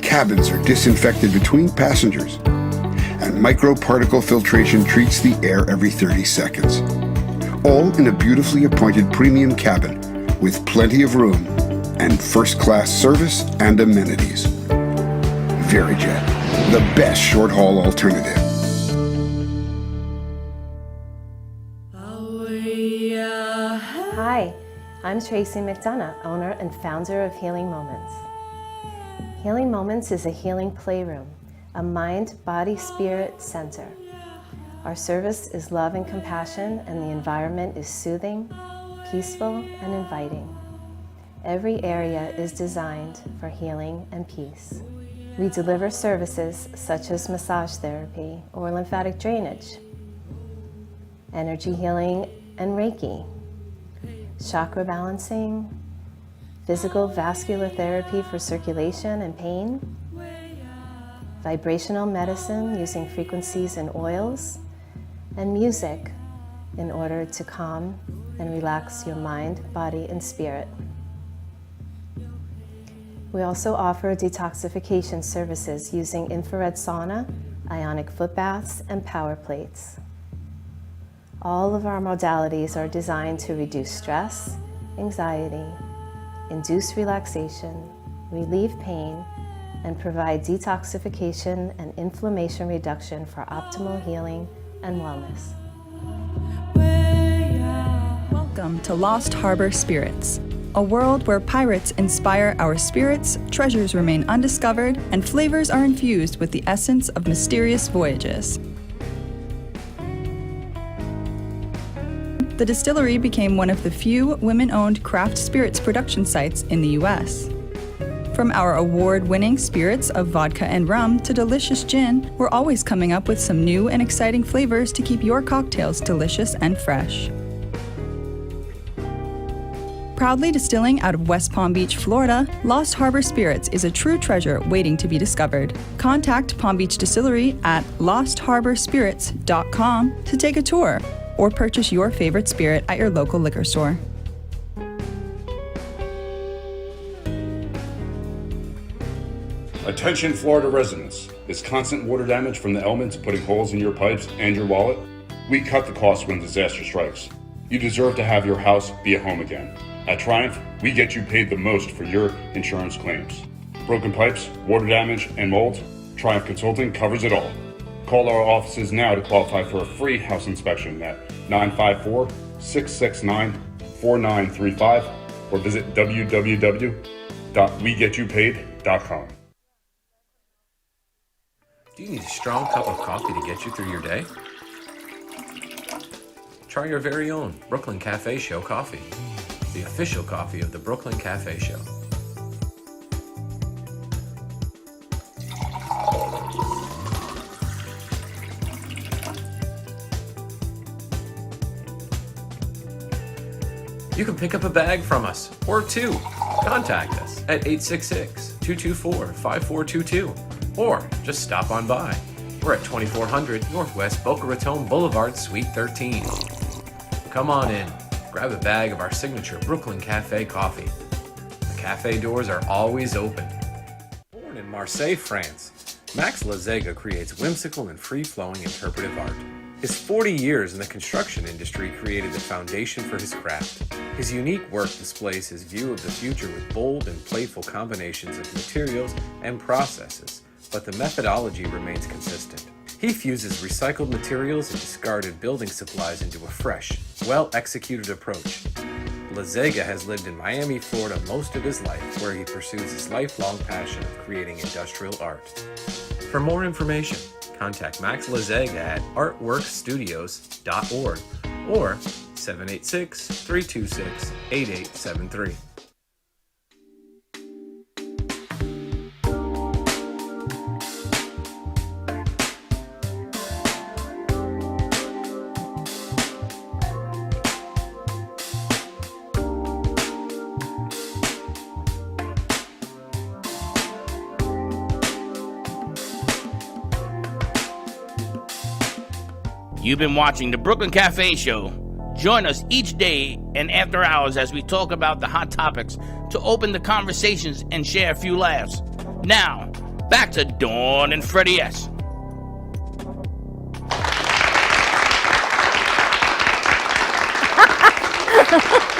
Cabins are disinfected between passengers, and microparticle filtration treats the air every 30 seconds. All in a beautifully appointed premium cabin with plenty of room and first-class service and amenities. VeriJet, the best short-haul alternative. Hi, I'm Tracy McDonough, owner and founder of Healing Moments. Healing Moments is a healing playroom, a mind, body, spirit center. Our service is love and compassion, and the environment is soothing, peaceful, and inviting. Every area is designed for healing and peace. We deliver services such as massage therapy or lymphatic drainage, energy healing and Reiki, chakra balancing, physical vascular therapy for circulation and pain, vibrational medicine using frequencies and oils, and music in order to calm and relax your mind, body, and spirit. We also offer detoxification services using infrared sauna, ionic foot baths, and power plates. All of our modalities are designed to reduce stress, anxiety, induce relaxation, relieve pain, and provide detoxification and inflammation reduction for optimal healing and wellness. Welcome to Lost Harbor Spirits, a world where pirates inspire our spirits, treasures remain undiscovered, and flavors are infused with the essence of mysterious voyages. The distillery became one of the few women-owned craft spirits production sites in the U.S. From our award-winning spirits of vodka and rum to delicious gin, we're always coming up with some new and exciting flavors to keep your cocktails delicious and fresh. Proudly distilling out of West Palm Beach, Florida, Lost Harbor Spirits is a true treasure waiting to be discovered. Contact Palm Beach Distillery at lostharborspirits.com to take a tour or purchase your favorite spirit at your local liquor store. Attention Florida residents. Is constant water damage from the elements putting holes in your pipes and your wallet? We cut the cost when disaster strikes. You deserve to have your house be a home again. At Triumph, we get you paid the most for your insurance claims. Broken pipes, water damage, and mold? Triumph Consulting covers it all. Call our offices now to qualify for a free house inspection at 954-669-4935 or visit www.wegetYouPaid.com. Do you need a strong cup of coffee to get you through your day? Try your very own Brooklyn Cafe Show coffee, the official coffee of the Brooklyn Cafe Show. You can pick up a bag from us, or two. Contact us at 866-224-5422, or just stop on by. We're at 2400 Northwest Boca Raton Boulevard, Suite 13. Come on in, grab a bag of our signature Brooklyn Cafe coffee. The cafe doors are always open. Born in Marseille, France, Max Lazega creates whimsical and free-flowing interpretive art. His 40 years in the construction industry created the foundation for his craft. His unique work displays his view of the future with bold and playful combinations of materials and processes, but the methodology remains consistent. He fuses recycled materials and discarded building supplies into a fresh, well-executed approach. Lazega has lived in Miami, Florida most of his life, where he pursues his lifelong passion of creating industrial art. For more information, contact Max Lazega at artworkstudios.org or 786-326-8873. You've been watching the Brooklyn Cafe Show. Join us each day and after hours as we talk about the hot topics to open the conversations and share a few laughs. Now, back to Dawn and Freddie S.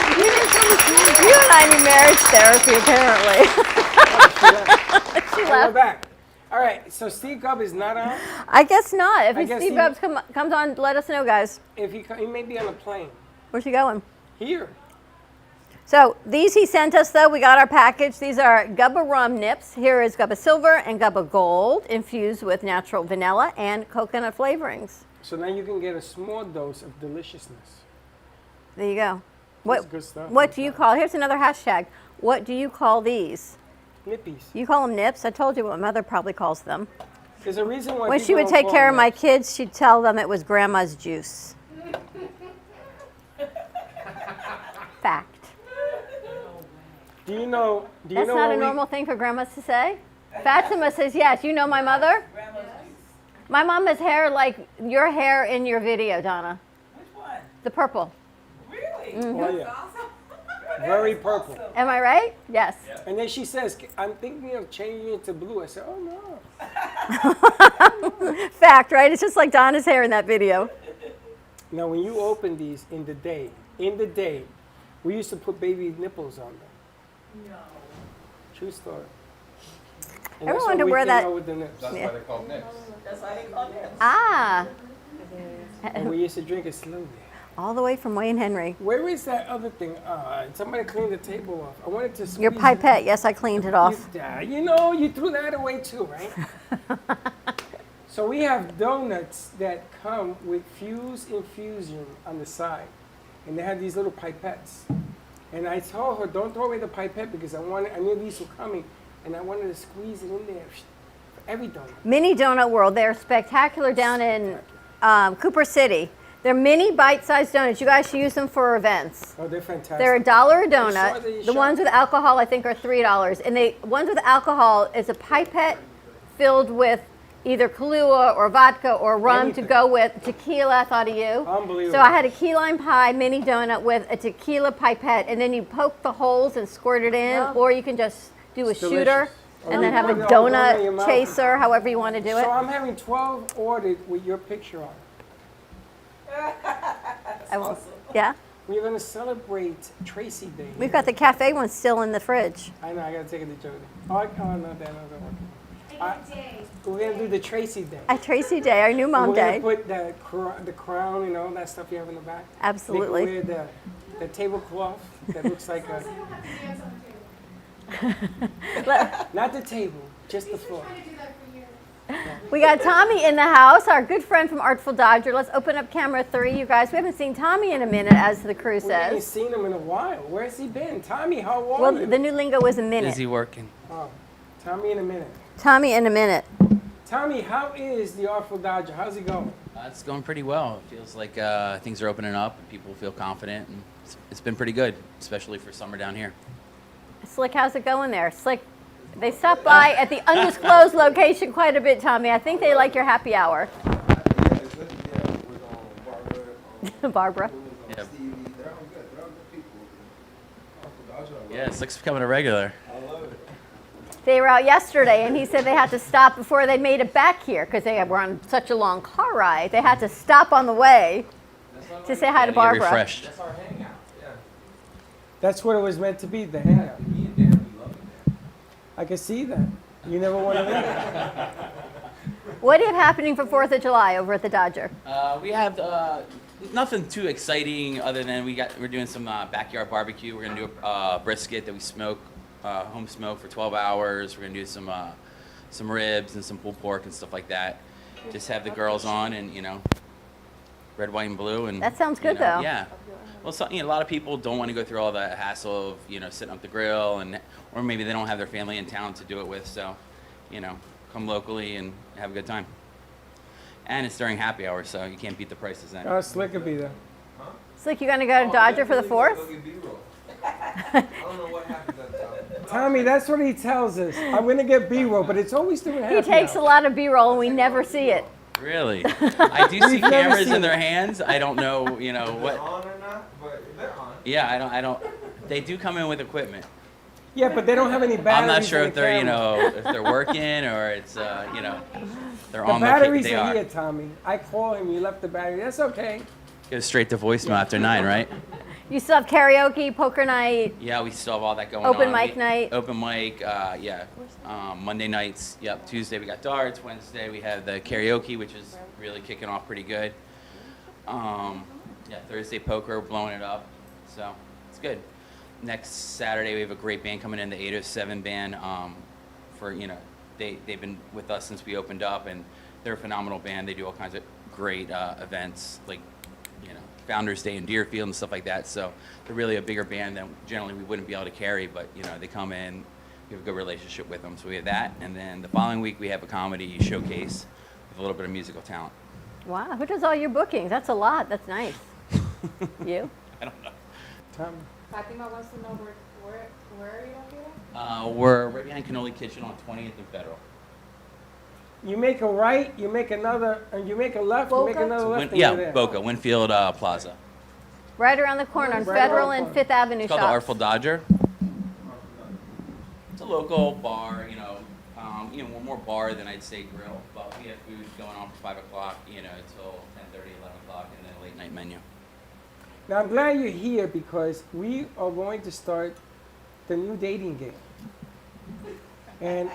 You and I need marriage therapy, apparently. She We're left. back. All right, so Steve Gubb is not on? I guess not. I If guess Steve he- Gubbs comes on, let us know, guys. If he may be on a plane. Where's he going? Here. So these he sent us, though. We got our package. These are Gubba Rum Nips. Here is Gubba Silver and Gubba Gold, infused with natural vanilla and coconut flavorings. So now you can get a small dose of deliciousness. There you go. That's good stuff. What do you call? Here's another hashtag. What do you call these? Nippies. You call them nips. I told you what my mother probably calls them. There's a reason why When she people would don't take call care them of my kids, she'd tell them it was grandma's juice. Fact. Do you know? That's not a normal thing for grandmas to say. Fatima says yes. You know my mother? My mom has hair like your hair in your video, Donna. Which one? The purple. Really? Mhm. Oh, yeah. Very purple. Am I right? Yes. And then she says, I'm thinking of changing it to blue. I said, oh no. Fact, right? It's just like Donna's hair in that video. Now, when you open these in the day, we used to put baby nipples on them. No. True story. I ever wonder where that- With the nips. That's why they're called nips. That's why they call nips. Ah. And we used to drink it slowly. All the way from Wayne Henry. Where is that other thing? Somebody cleaned the table off. I wanted to squeeze Your pipette. Yes, I cleaned it off. You threw that away too, right? So we have donuts that come with Fuse infusion on the side. And they have these little pipettes. And I told her, don't throw away the pipette because I knew these were coming. And I wanted to squeeze it in there for every donut. Mini Donut World. They're spectacular down in Cooper City. They're mini bite-sized donuts. You guys should use them for events. Oh, they're fantastic. They're $1 a I saw donut. The ones with alcohol, I think, are $3. And the ones with alcohol is a pipette filled with either Kahlua or vodka or rum to go with tequila. I thought of you. Unbelievable. So I had a key lime pie mini donut with a tequila pipette, and then you poke the holes and squirt it in, or you can just do a It's shooter delicious. and then have a Put it all in your donut mouth. chaser, however you want to do it. So I'm having 12 ordered with your picture on it. Yeah. We're going to celebrate Tracy Day. We've got the cafe one still in the fridge. I know, I got to take it to Jody. Oh, no, that doesn't work. We're going to do the Tracy Day. At Tracy Day, our new mom We're day. going to put the crown and all that stuff you have in the back. Absolutely. They can wear the tablecloth that looks like a... Not the table, just the floor. We got Tommy in the house, our good friend from Artful Dodger. Let's open up camera 3, you guys. We haven't seen Tommy in a minute, as the crew We haven't says. seen him in a while. Where's he been? Tommy, how are Well, you? the new lingo was a minute. Busy working. Oh, Tommy in a minute. Tommy in a minute. Tommy, how is the Artful Dodger? How's it going? It's going pretty well. It feels like things are opening up and people feel confident. And it's been pretty good, especially for summer down here. Slick, how's it going there? Slick, they stopped by at the undisclosed location quite a bit, Tommy. I think they like your happy hour. Barbara. Yeah. Yeah, Slick's becoming a regular. They were out yesterday, and he said they had to stop before they made it back here because they were on such a long car ride. They had to stop on the way to say hi to Barbara. Refreshed. That's our hangout. Yeah. That's what it was meant to be, the hangout. I can see that. You never want to leave. What do you have happening for 4th of July over at the Dodger? We have nothing too exciting other than we're doing some backyard barbecue. We're gonna do a brisket that we smoke, home smoke for 12 hours. We're gonna do some ribs and some pulled pork and stuff like that. Just have the girls on and red, white, and blue. And That sounds good, though. Yeah. Well, a lot of people don't want to go through all the hassle of setting up the grill, or maybe they don't have their family in town to do it with. So, come locally and have a good time. And it's during happy hour, so you can't beat the prices then. Oh, Slick will be there. Slick, you gonna go to Dodger for the 4th? I don't know what happened at the time. Tommy, that's what he tells us. I'm going to get B-roll, but it's always doing happy He takes a hour. lot of B-roll, and we never see it. Really? I do see We've never cameras seen in their it. hands. I don't know, what. On or not, but they're on. Yeah, I don't. They do come in with equipment. Yeah, but they don't have any batteries. I'm not sure in if the they're, camera. if they're working or it's, they're The on batteries they are are. here, Tommy. I call him. You left the battery. That's okay. Goes straight to voicemail after 9, right? You still have karaoke, poker night. Yeah, we still have all that going on. Open mic night. Open mic, yeah. Monday nights, yep. Tuesday we got darts. Wednesday we have the karaoke, which is really kicking off pretty good. Yeah, Thursday poker, blowing it up. So it's good. Next Saturday we have a great band coming in, the 807 band. They've been with us since we opened up, and they're a phenomenal band. They do all kinds of great events, like Founders Day in Deerfield and stuff like that. So they're really a bigger band than generally we wouldn't be able to carry, but they come in, we have a good relationship with them. So we have that, and then the following week we have a comedy showcase with a little bit of musical talent. Wow, who does all your bookings? That's a lot. That's nice. You? I don't know. Tommy. Fatima wants to know where are you located? We're right behind Cannoli Kitchen on 20th and Federal. You make a right, you make another, and you make a left, you make another left, and you're there. Boca, Winfield Plaza. Right around the corner on Right Federal around the and corner. Fifth Avenue It's called the Shops. Artful Dodger. It's a local bar, more bar than I'd say grill, but we have food going on from 5 o'clock, till 10:30, 11 o'clock, and then a late night menu. Now I'm glad you're here because we are going to start the new dating game. And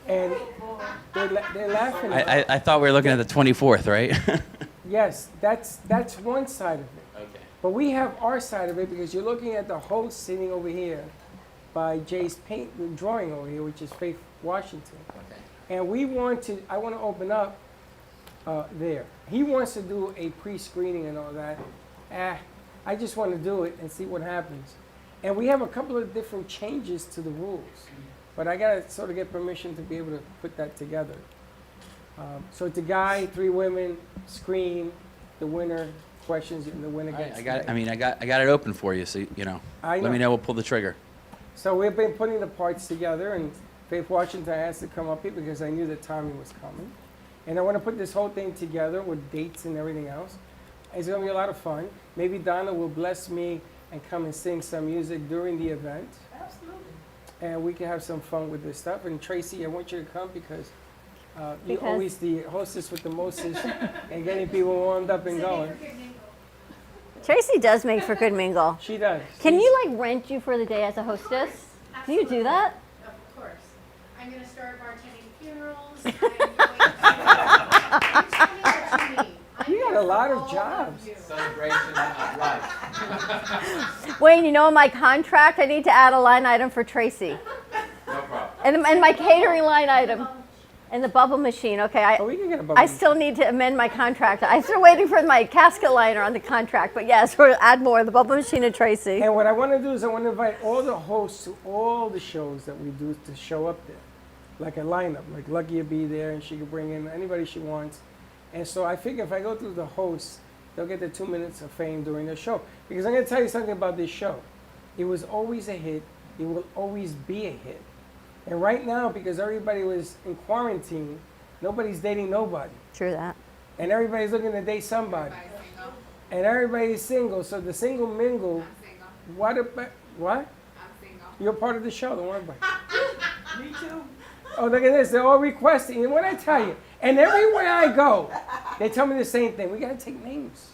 they're laughing at I thought we were looking at the 24th, right? Yes, that's one side of it. Okay. But we have our side of it because you're looking at the host sitting over here by Jay's drawing over here, which is Faith Washington. Okay. And I want to open up there. He wants to do a pre-screening and all that. I just want to do it and see what happens. And we have a couple of different changes to the rules. But I got to sort of get permission to be able to put that together. So it's a guy, 3 women, screen, the winner, questions, and the winner gets. I got it open for you, so I let know. me know. We'll pull the trigger. So we've been putting the parts together, and Faith Washington asked to come up here because I knew that Tommy was coming. And I want to put this whole thing together with dates and everything else. It's going to be a lot of fun. Maybe Donna will bless me and come and sing some music during the event. Absolutely. And we can have some fun with this stuff. And Tracy, I want you to come because you're always the hostess with the mostest and getting people warmed up and going. Tracy does make for good mingle. She does. Can you rent you for the day as a hostess? Do you do that? Of course. I'm going to start bartending funerals. You got a lot of jobs. Celebration of life. Wayne, in my contract, I need to add a line item for Tracy. No problem. And my catering line item. And the bubble machine. Okay, we can get a bubble I still need to amend my contract. I'm still waiting for my casket liner on the contract. But yes, we'll add more. The bubble machine and Tracy. And what I want to do is I want to invite all the hosts to all the shows that we do to show up there. Like a lineup. Like Lucky will be there and she can bring in anybody she wants. And so I figure if I go through the hosts, they'll get their 2 minutes of fame during the show. Because I'm going to tell you something about this show. It was always a hit. It will always be a hit. And right now, because everybody was in quarantine, nobody's dating nobody. True that. And everybody's looking to date somebody. And everybody's single. So the single mingle. What? I'm single. You're part of the show. Don't worry about it. Me too. Oh, look at this. They're all requesting. And what I tell you, and everywhere I go, they tell me the same thing. We got to take names.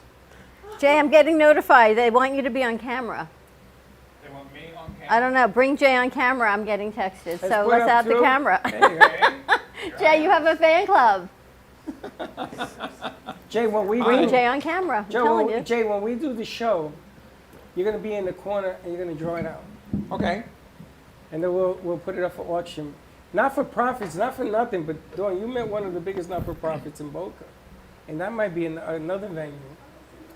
Jay, I'm getting notified. They want you to be on camera. They want me on camera? I don't know. Bring Jay on camera. I'm getting texted. So put let's up add the two. camera. Hey, Jay, you have a fan club. Jay, when we Bring do, Jay on camera. I'm telling you. Jay, when we do the show, you're going to be in the corner and you're going to draw it out. Okay. And then we'll put it up for auction. Not for profits, not for nothing, but Dawn, you met one of the biggest not-for-profits in Boca. And that might be another venue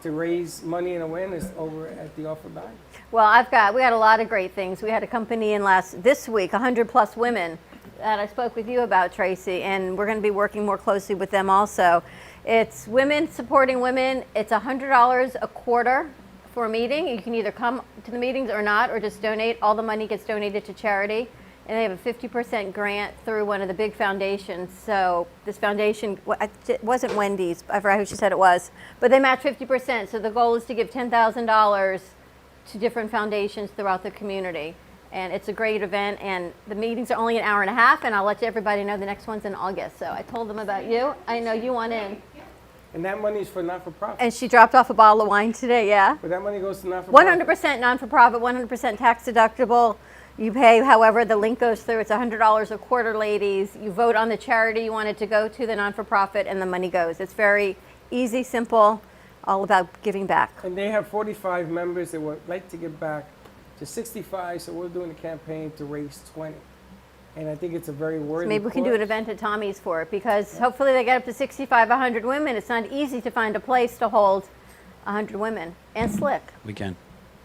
to raise money and awareness over at the Awful Diner. Well, we had a lot of great things. We had a company in this week, 100+ women that I spoke with you about, Tracy, and we're going to be working more closely with them also. It's women supporting women. It's $100 a quarter for a meeting. You can either come to the meetings or not, or just donate. All the money gets donated to charity. and they have a 50% grant through one of the big foundations. So this foundation, it wasn't Wendy's, I forgot who she said it was, but they match 50%. So the goal is to give $10,000 to different foundations throughout the community. And it's a great event, and the meetings are only an hour and a half, and I'll let everybody know the next one's in August. So I told them about you. I know you want in. And that money is for not-for-profit. And she dropped off a bottle of wine today, yeah. But that money goes to not-for-profit. 100% non-for-profit, 100% tax deductible. You pay however the link goes through. It's $100 a quarter, ladies. You vote on the charity you want it to go to, the non-for-profit, and the money goes. It's very easy, simple, all about giving back. And they have 45 members that would like to give back to 65, so we're doing a campaign to raise 20. And I think it's a very worthy Maybe we can do an event at Tommy's for it, because hopefully they get up to 65, 100 women. It's not easy to find a place to hold 100 women. And Slick. We can.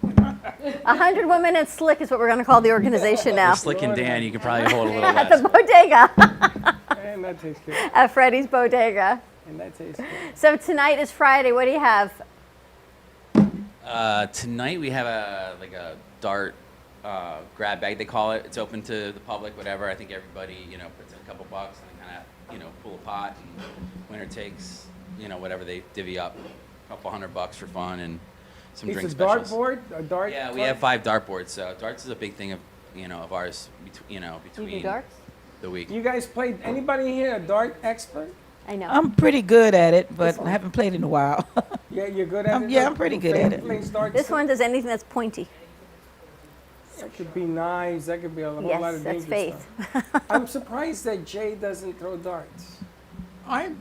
100 women and Slick is what we're going to call the organization now. Slick and Dan, you can probably hold a little At less. the bodega. And that tastes good. At Freddie's Bodega. And that tastes good. So tonight is Friday. What do you have? Tonight we have a dart grab bag, they call it. It's open to the public, whatever. I think everybody, puts in a couple bucks and kind of, pull a pot, and winner takes, whatever they divvy up, a couple $100 for fun and some drink It's a specials. dartboard, a dart. Yeah, we club? have 5 dartboards. So darts is a big thing of, of ours, between darts? the week. You guys played, anybody here a dart expert? I know. I'm pretty good at it, but I haven't played in a while. Yeah, you're good at it? Yeah, I'm pretty good at it. Plays darts This too? one does anything that's pointy. That could be knives, that could be a whole Yes, lot of that's dangerous faith. stuff. I'm surprised that Jay doesn't throw darts. I've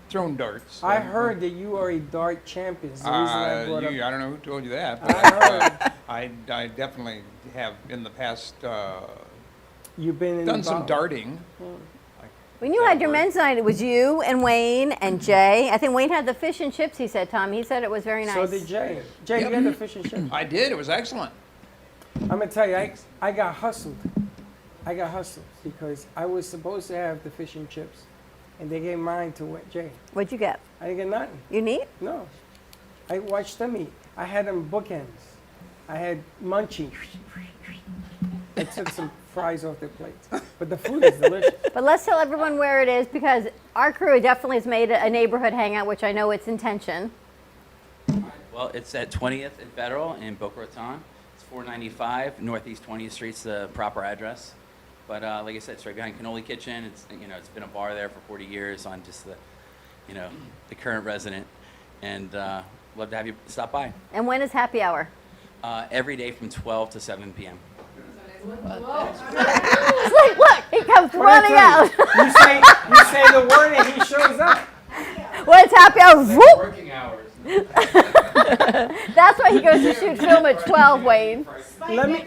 thrown darts. I heard that you are a dart champion. It's the reason I brought up. I don't know who told you that, but I definitely have in the past You've been done some involved. darting. When you had your men's night, it was you and Wayne and Jay. I think Wayne had the fish and chips, he said, Tom. He said it was very nice. So did Jay. Jay, you had the fish and chips. I did. It was excellent. I'm going to tell you, I got hustled. I got hustled because I was supposed to have the fish and chips, and they gave mine to Jay. What'd you get? I didn't get nothing. You neat? No. I watched them eat. I had them bookends. I had munchie. I took some fries off their plates. But the food is delicious. But let's tell everyone where it is, because our crew definitely has made a neighborhood hangout, which I know its intention. Well, it's at 20th and Federal in Boca Raton. It's 495 Northeast 20th Street's the proper address. But like I said, it's right behind Cannoli Kitchen. It's it's been a bar there for 40 years. I'm just the current resident, and love to have you stop by. And when is happy hour? Every day from 12 to 7 p.m. Look, he comes running out. You say the word and he shows up. When it's happy hour, whoop. Working hours. That's why he goes to shoot film at 12, Wayne. Let me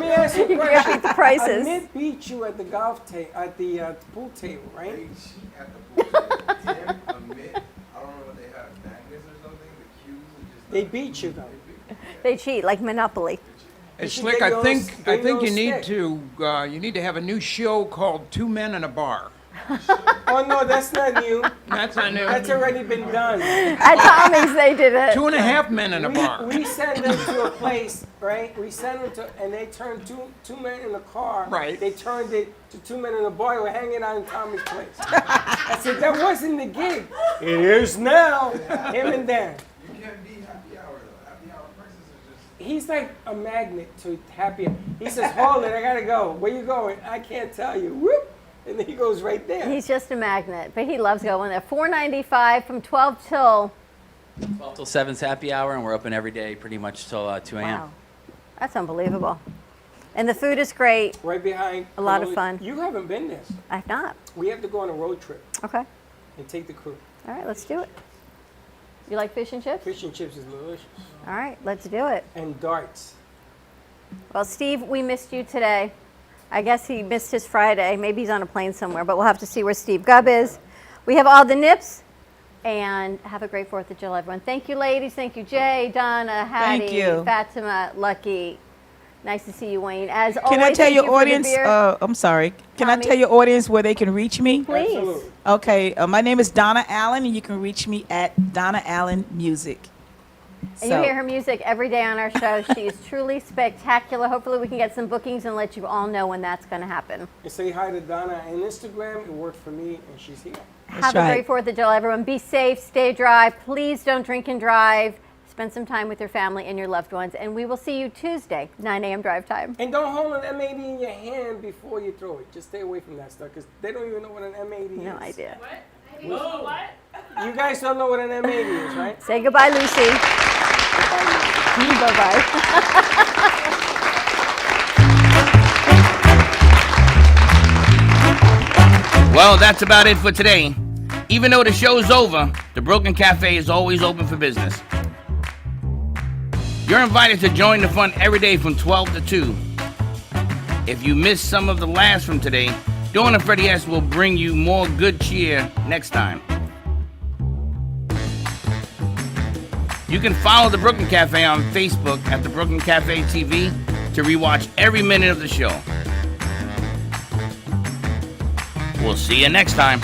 ask you a You question. can beat the prices. Amit beat you at the golf table, at the pool table, right? At the pool table, Tim, Amit, I don't know what they have, magnets or something, the cues, and just. They beat you though. They cheat like Monopoly. Hey, should Slick, get I your think own- get your own you need stick. you need to have a new show called Two Men in a Bar. Oh no, that's not new. That's not new. That's already been done. At Tommy's, they did it. 2.5 men in a bar. We send them to a place, right? We send them to, and they turned two men in the car. Right. They turned it to 2 men in the bar. We're hanging out in Tommy's place. I said, that wasn't the gig. It is now. Him and Dan. You can't be happy hour though. Happy hour prices are just. He's like a magnet to happy. He says, hold it, I gotta go. Where you going? I can't tell you. Whoop. And then he goes right there. He's just a magnet, but he loves going there. $4.95 from 12 till. 12 till 7's happy hour, and we're open every day pretty much till 2 a.m. Wow, that's unbelievable. And the food is great. Right behind. A lot of fun. You haven't been there. I've not. We have to go on a road trip Okay. and take the crew. All right, let's do it. You like fish and chips? Fish and chips is delicious. All right, let's do it. And darts. Well, Steve, we missed you today. I guess he missed his Friday. Maybe he's on a plane somewhere, but we'll have to see where Steve Gubb is. We have all the nips, and have a great 4th of July, everyone. Thank you, ladies. Thank you, Jay, Donna, Hattie, Thank you. Fatima, Lucky. Nice to see you, Wayne. As always, Can I tell thank your you for the audience? beer. I'm sorry. Can Tommy? I tell your audience where they can reach me? Please. Okay. My name is Donna Allen, and you can reach me at Donna Allen Music. And you hear her music every day on our show. She's truly spectacular. Hopefully we can get some bookings and let you all know when that's going to happen. And say hi to Donna on Instagram. It worked for me, and she's here. Have a great 4th of July, everyone. Be safe, stay dry. Please don't drink and drive. Spend some time with your family and your loved ones. And we will see you Tuesday, 9 a.m. drive time. And don't hold an M80 in your hand before you throw it. Just stay away from that stuff because they don't even know what an M80 is. No idea. What? You guys don't know what an M80 is, right? Say goodbye, Lucy. Bye-bye. Well, that's about it for today. Even though the show's over, the Brooklyn Cafe is always open for business. You're invited to join the fun every day from 12 to 2. If you missed some of the laughs from today, Dawn and Freddie S. will bring you more good cheer next time. You can follow the Brooklyn Cafe on Facebook at the Brooklyn Cafe TV to rewatch every minute of the show. We'll see you next time.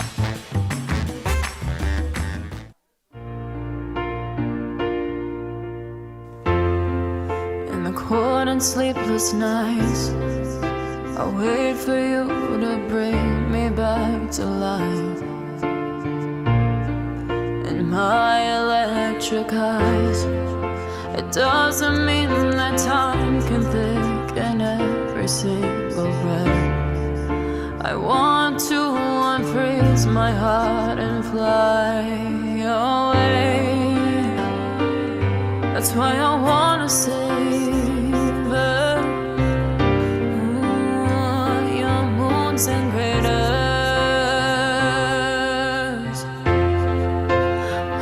In the cold and sleepless nights, I wait for you to bring me back to life. In my electric eyes, it doesn't mean that time can thicken every single breath. I want to unfreeze my heart and fly away. That's why I wanna save it. Your moons and craters.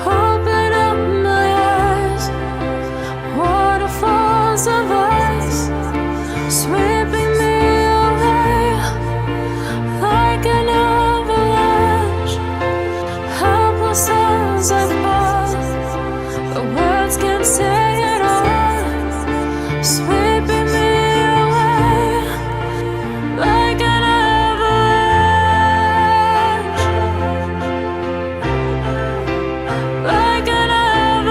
Open up my eyes, waterfalls of ice, sweeping me away like an avalanche. Helpless as I fall, the words can't say it all, sweeping me away like an avalanche, like an avalanche.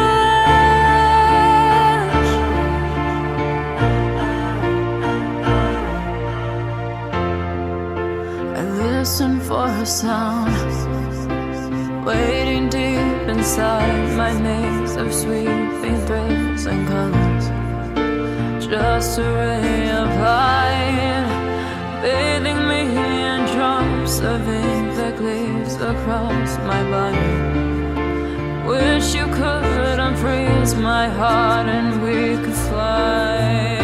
I listen for a sound, waiting deep inside my maze of sweeping thrills and colors. Just a ray of light, bathing me in drops of ink that gleams across my body. Wish you could unfreeze my heart and we could fly